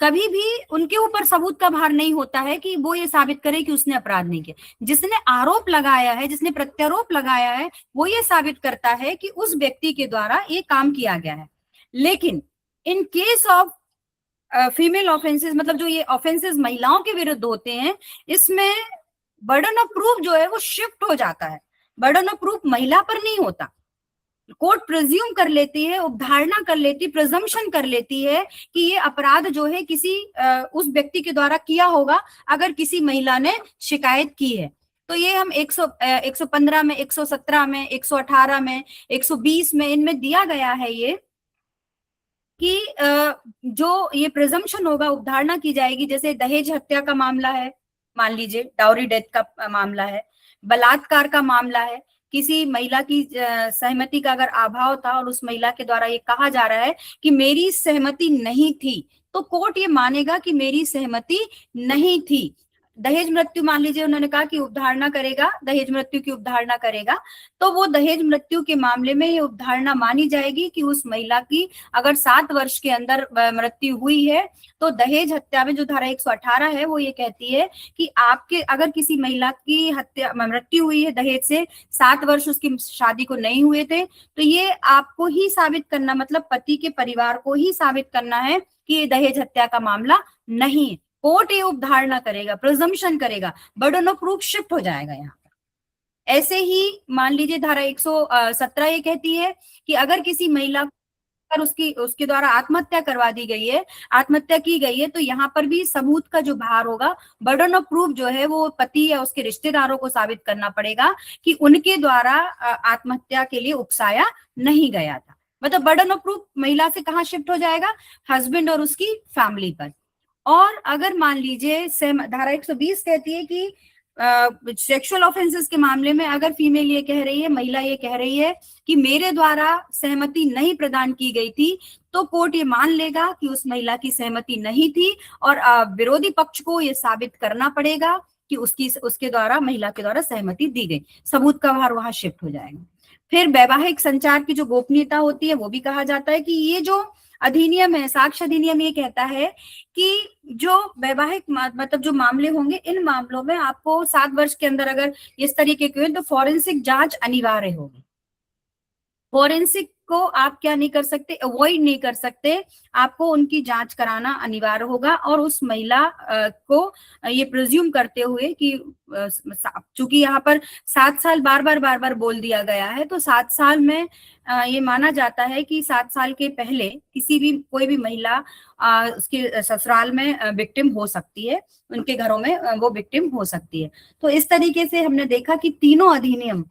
Speaker 2: कभी भी उनके ऊपर सबूत का भार नहीं होता है कि वो ये साबित करे कि उसने अपराध नहीं किया। जिसने आरोप लगाया है, जिसने प्रत्यारोप लगाया है, वो ये साबित करता है कि उस व्यक्ति के द्वारा ये काम किया गया है। लेकिन in case of female offences, मतलब जो ये ऑफेंसेस महिलाओं के विरुद्ध होते हैं, इसमें बर्डन ऑफ प्रूफ जो है वो शिफ्ट हो जाता है। बर्डन ऑफ प्रूफ महिला पर नहीं होता। कोर्ट प्रिज्यूम कर लेती है, उपधारणा कर लेती, प्रिजम्पशन कर लेती है कि ये अपराध जो है किसी उस व्यक्ति के द्वारा किया होगा अगर किसी महिला ने शिकायत की है। तो ये हम 115 में, 117 में, 118 में, 120 में, इनमें दिया गया है ये कि जो ये प्रिजम्पशन होगा, उपधारणा की जाएगी, जैसे दहेज हत्या का मामला है, मान लीजिए डाउरी डेथ का मामला है, बलात्कार का मामला है, किसी महिला की सहमति का अगर अभाव था और उस महिला के द्वारा ये कहा जा रहा है कि मेरी सहमति नहीं थी, तो कोर्ट ये मानेगा कि मेरी सहमति नहीं थी। दहेज मृत्यु मान लीजिए उन्होंने कहा कि उपधारणा करेगा, दहेज मृत्यु की उपधारणा करेगा, तो वो दहेज मृत्यु के मामले में ये उपधारणा मानी जाएगी कि उस महिला की अगर 7 वर्ष के अंदर मृत्यु हुई है, तो दहेज हत्या में जो धारा 118 है वो ये कहती है कि आपके अगर किसी महिला की हत्या मृत्यु हुई है दहेज से, 7 वर्ष उसकी शादी को नहीं हुए थे, तो ये आपको ही साबित करना, मतलब पति के परिवार को ही साबित करना है कि ये दहेज हत्या का मामला नहीं है। कोर्ट ये उपधारणा करेगा, प्रिजम्पशन करेगा, बर्डन ऑफ प्रूफ शिफ्ट हो जाएगा यहाँ पर। ऐसे ही मान लीजिए धारा 117 ये कहती है कि अगर किसी महिला अगर उसके द्वारा आत्महत्या करवा दी गई है, आत्महत्या की गई है, तो यहाँ पर भी सबूत का जो भार होगा, बर्डन ऑफ प्रूफ जो है वो पति या उसके रिश्तेदारों को साबित करना पड़ेगा कि उनके द्वारा आत्महत्या के लिए उकसाया नहीं गया था। मतलब बर्डन ऑफ प्रूफ महिला से कहाँ शिफ्ट हो जाएगा, हस्बैंड और उसकी फैमिली पर। और अगर मान लीजिए धारा 120 कहती है कि सेक्सुअल ऑफेंसेस के मामले में अगर फीमेल ये कह रही है, महिला ये कह रही है कि मेरे द्वारा सहमति नहीं प्रदान की गई थी, तो कोर्ट ये मान लेगा कि उस महिला की सहमति नहीं थी और विरोधी पक्ष को ये साबित करना पड़ेगा कि उसके द्वारा, महिला के द्वारा सहमति दी गई। सबूत का भार वहां शिफ्ट हो जाएगा। फिर वैवाहिक संचार की जो गोपनीयता होती है वो भी कहा जाता है कि ये जो अधिनियम है, साक्ष्य अधिनियम, ये कहता है कि जो वैवाहिक मतलब जो मामले होंगे, इन मामलों में आपको 7 वर्ष के अंदर अगर इस तरीके के हुए तो फॉरेंसिक जांच अनिवार्य होगी। फॉरेंसिक को आप क्या नहीं कर सकते, अवॉइड नहीं कर सकते, आपको उनकी जांच कराना अनिवार्य होगा। और उस महिला को ये प्रिज्यूम करते हुए कि चूंकि यहाँ पर 7 साल बार बार बोल दिया गया है, तो 7 साल में ये माना जाता है कि 7 साल के पहले कोई भी महिला उसके ससुराल में विक्टिम हो सकती है, उनके घरों में वो विक्टिम हो सकती है। तो इस तरीके से हमने देखा कि तीनों अधिनियम,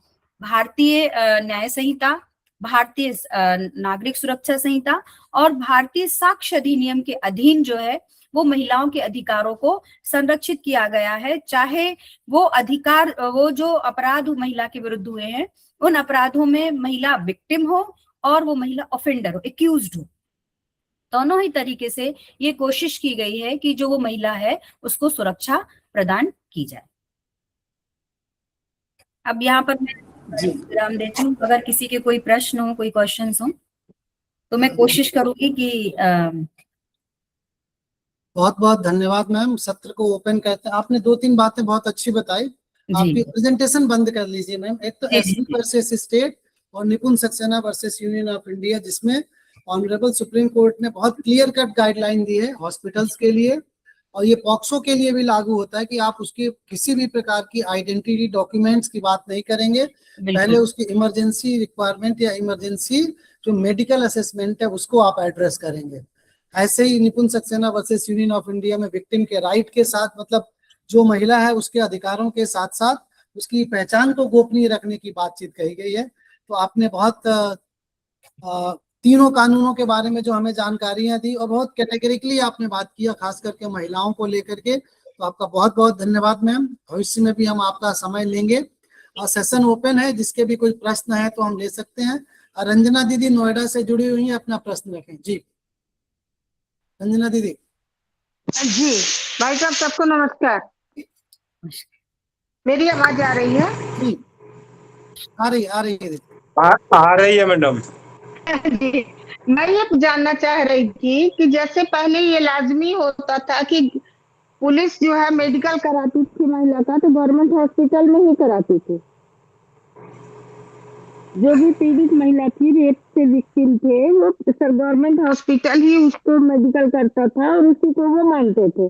Speaker 2: भारतीय न्याय संहिता, भारतीय नागरिक सुरक्षा संहिता और भारतीय साक्ष्य अधिनियम के अधीन जो है वो महिलाओं के अधिकारों को संरक्षित किया गया है। चाहे वो जो अपराध महिला के विरुद्ध हुए हैं, उन अपराधों में महिला विक्टिम हो और वो महिला ऑफेंडर हो, एक्यूज्ड हो, दोनों ही तरीके से ये कोशिश की गई है कि जो वो महिला है उसको सुरक्षा प्रदान की जाए। अब यहाँ पर मैं विराम देती हूँ। अगर किसी के कोई प्रश्न हो, कोई क्वेश्चन हो, तो मैं कोशिश करूंगी कि
Speaker 1: बहुत बहुत धन्यवाद मैम। सत्र को ओपन करते हैं। आपने 2-3 बातें बहुत अच्छी बताई। आपकी प्रेजेंटेशन बंद कर लीजिए मैम। एक तो एससी वर्सेस स्टेट और निपुण Saxena versus union of India, जिसमें ऑनरेबल सुप्रीम कोर्ट ने बहुत क्लियर कट गाइडलाइन दी है हॉस्पिटल्स के लिए, और ये पॉक्सो के लिए भी लागू होता है कि आप उसकी किसी भी प्रकार की आइडेंटिटी डॉक्यूमेंट्स की बात नहीं करेंगे, पहले उसकी इमरजेंसी रिक्वायरमेंट या इमरजेंसी जो मेडिकल असेसमेंट है उसको आप एड्रेस करेंगे। ऐसे ही निपुण Saxena versus union of India में विक्टिम के राइट के साथ, मतलब जो महिला है उसके अधिकारों के साथ साथ उसकी पहचान को गोपनीय रखने की बातचीत कही गई है। तो आपने बहुत तीनों कानूनों के बारे में जो हमें जानकारियां दी और बहुत कैटेगरिकली आपने बात किया, खास करके महिलाओं को लेकर के, तो आपका बहुत बहुत धन्यवाद मैम। भविष्य में भी हम आपका समय लेंगे और सेशन ओपन है, जिसके भी कोई प्रश्न है तो हम ले सकते हैं। रंजना दीदी नोएडा से जुड़ी हुई है, अपना प्रश्न रखें जी। रंजना दीदी।
Speaker 3: जी भाई साहब, सबको नमस्कार। मेरी आवाज आ रही है?
Speaker 1: जी आ रही है दीदी।
Speaker 4: आ रही है मैडम
Speaker 3: जी, मैं ये जानना चाह रही थी कि जैसे पहले ये लाजमी होता था कि पुलिस जो है मेडिकल कराती थी महिला का, तो गवर्नमेंट हॉस्पिटल में ही कराती थी। जो भी पीड़ित महिला थी, रेप से विक्टिम थे, वो सर गवर्नमेंट हॉस्पिटल ही उसको मेडिकल करता था और उसी को वो मानते थे।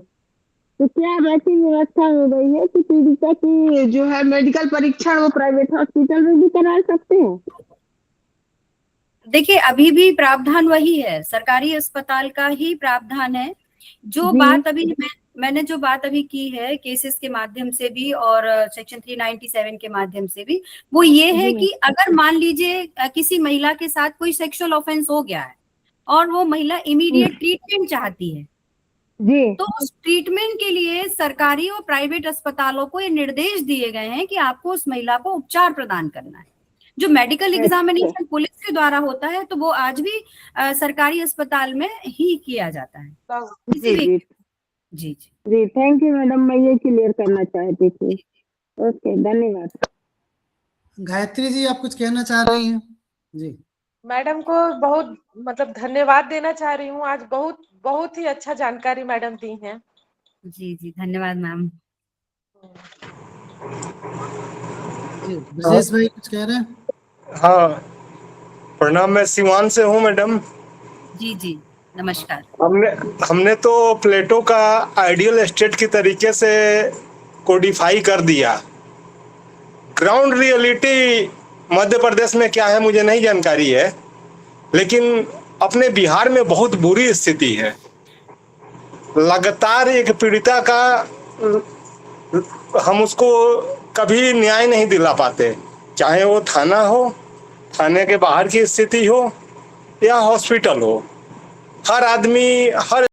Speaker 3: तो क्या वैसी व्यवस्था हो गई है कि पीड़िता की जो है मेडिकल परीक्षण वो प्राइवेट हॉस्पिटल में भी करा सकते हैं?
Speaker 2: देखिए, अभी भी प्रावधान वही है, सरकारी अस्पताल का ही प्रावधान है। जो बात अभी मैं मैंने जो बात अभी की है केसेस के माध्यम से भी और सेक्शन 397 के माध्यम से भी, वो ये है
Speaker 3: जी।
Speaker 2: कि अगर मान लीजिए किसी महिला के साथ कोई सेक्सुअल ऑफेंस हो गया है और वो महिला इमीडिएट ट्रीटमेंट चाहती है,
Speaker 3: जी
Speaker 2: तो उस ट्रीटमेंट के लिए सरकारी और प्राइवेट अस्पतालों को ये निर्देश दिए गए हैं कि आपको उस महिला को उपचार प्रदान करना है। जो मेडिकल एग्जामिनेशन पुलिस के द्वारा होता है, तो वो आज भी सरकारी अस्पताल में ही किया जाता है। किसी भी
Speaker 3: जी
Speaker 2: जी जी
Speaker 3: जी थैंक यू मैडम, मैं ये क्लियर करना चाहती थी। ओके, धन्यवाद।
Speaker 1: गायत्री जी आप कुछ कहना चाह रही हैं? जी
Speaker 5: मैडम को बहुत मतलब धन्यवाद देना चाह रही हूँ। आज बहुत बहुत ही अच्छा जानकारी मैडम दी हैं।
Speaker 2: जी जी धन्यवाद मैम।
Speaker 1: जी ब्रजेश भाई कुछ कह रहे हैं?
Speaker 4: हाँ, प्रणाम। मैं सिवान से हूँ मैडम।
Speaker 2: जी जी नमस्कार।
Speaker 4: हमने तो प्लेटो का आइडियल स्टेट की तरीके से कोडिफाई कर दिया। ग्राउंड रियलिटी मध्य प्रदेश में क्या है मुझे नहीं जानकारी है, लेकिन अपने बिहार में बहुत बुरी स्थिति है। लगातार एक पीड़िता का हम उसको कभी न्याय नहीं दिला पाते, चाहे वो थाना हो, थाने के बाहर की स्थिति हो या हॉस्पिटल हो। हर आदमी हर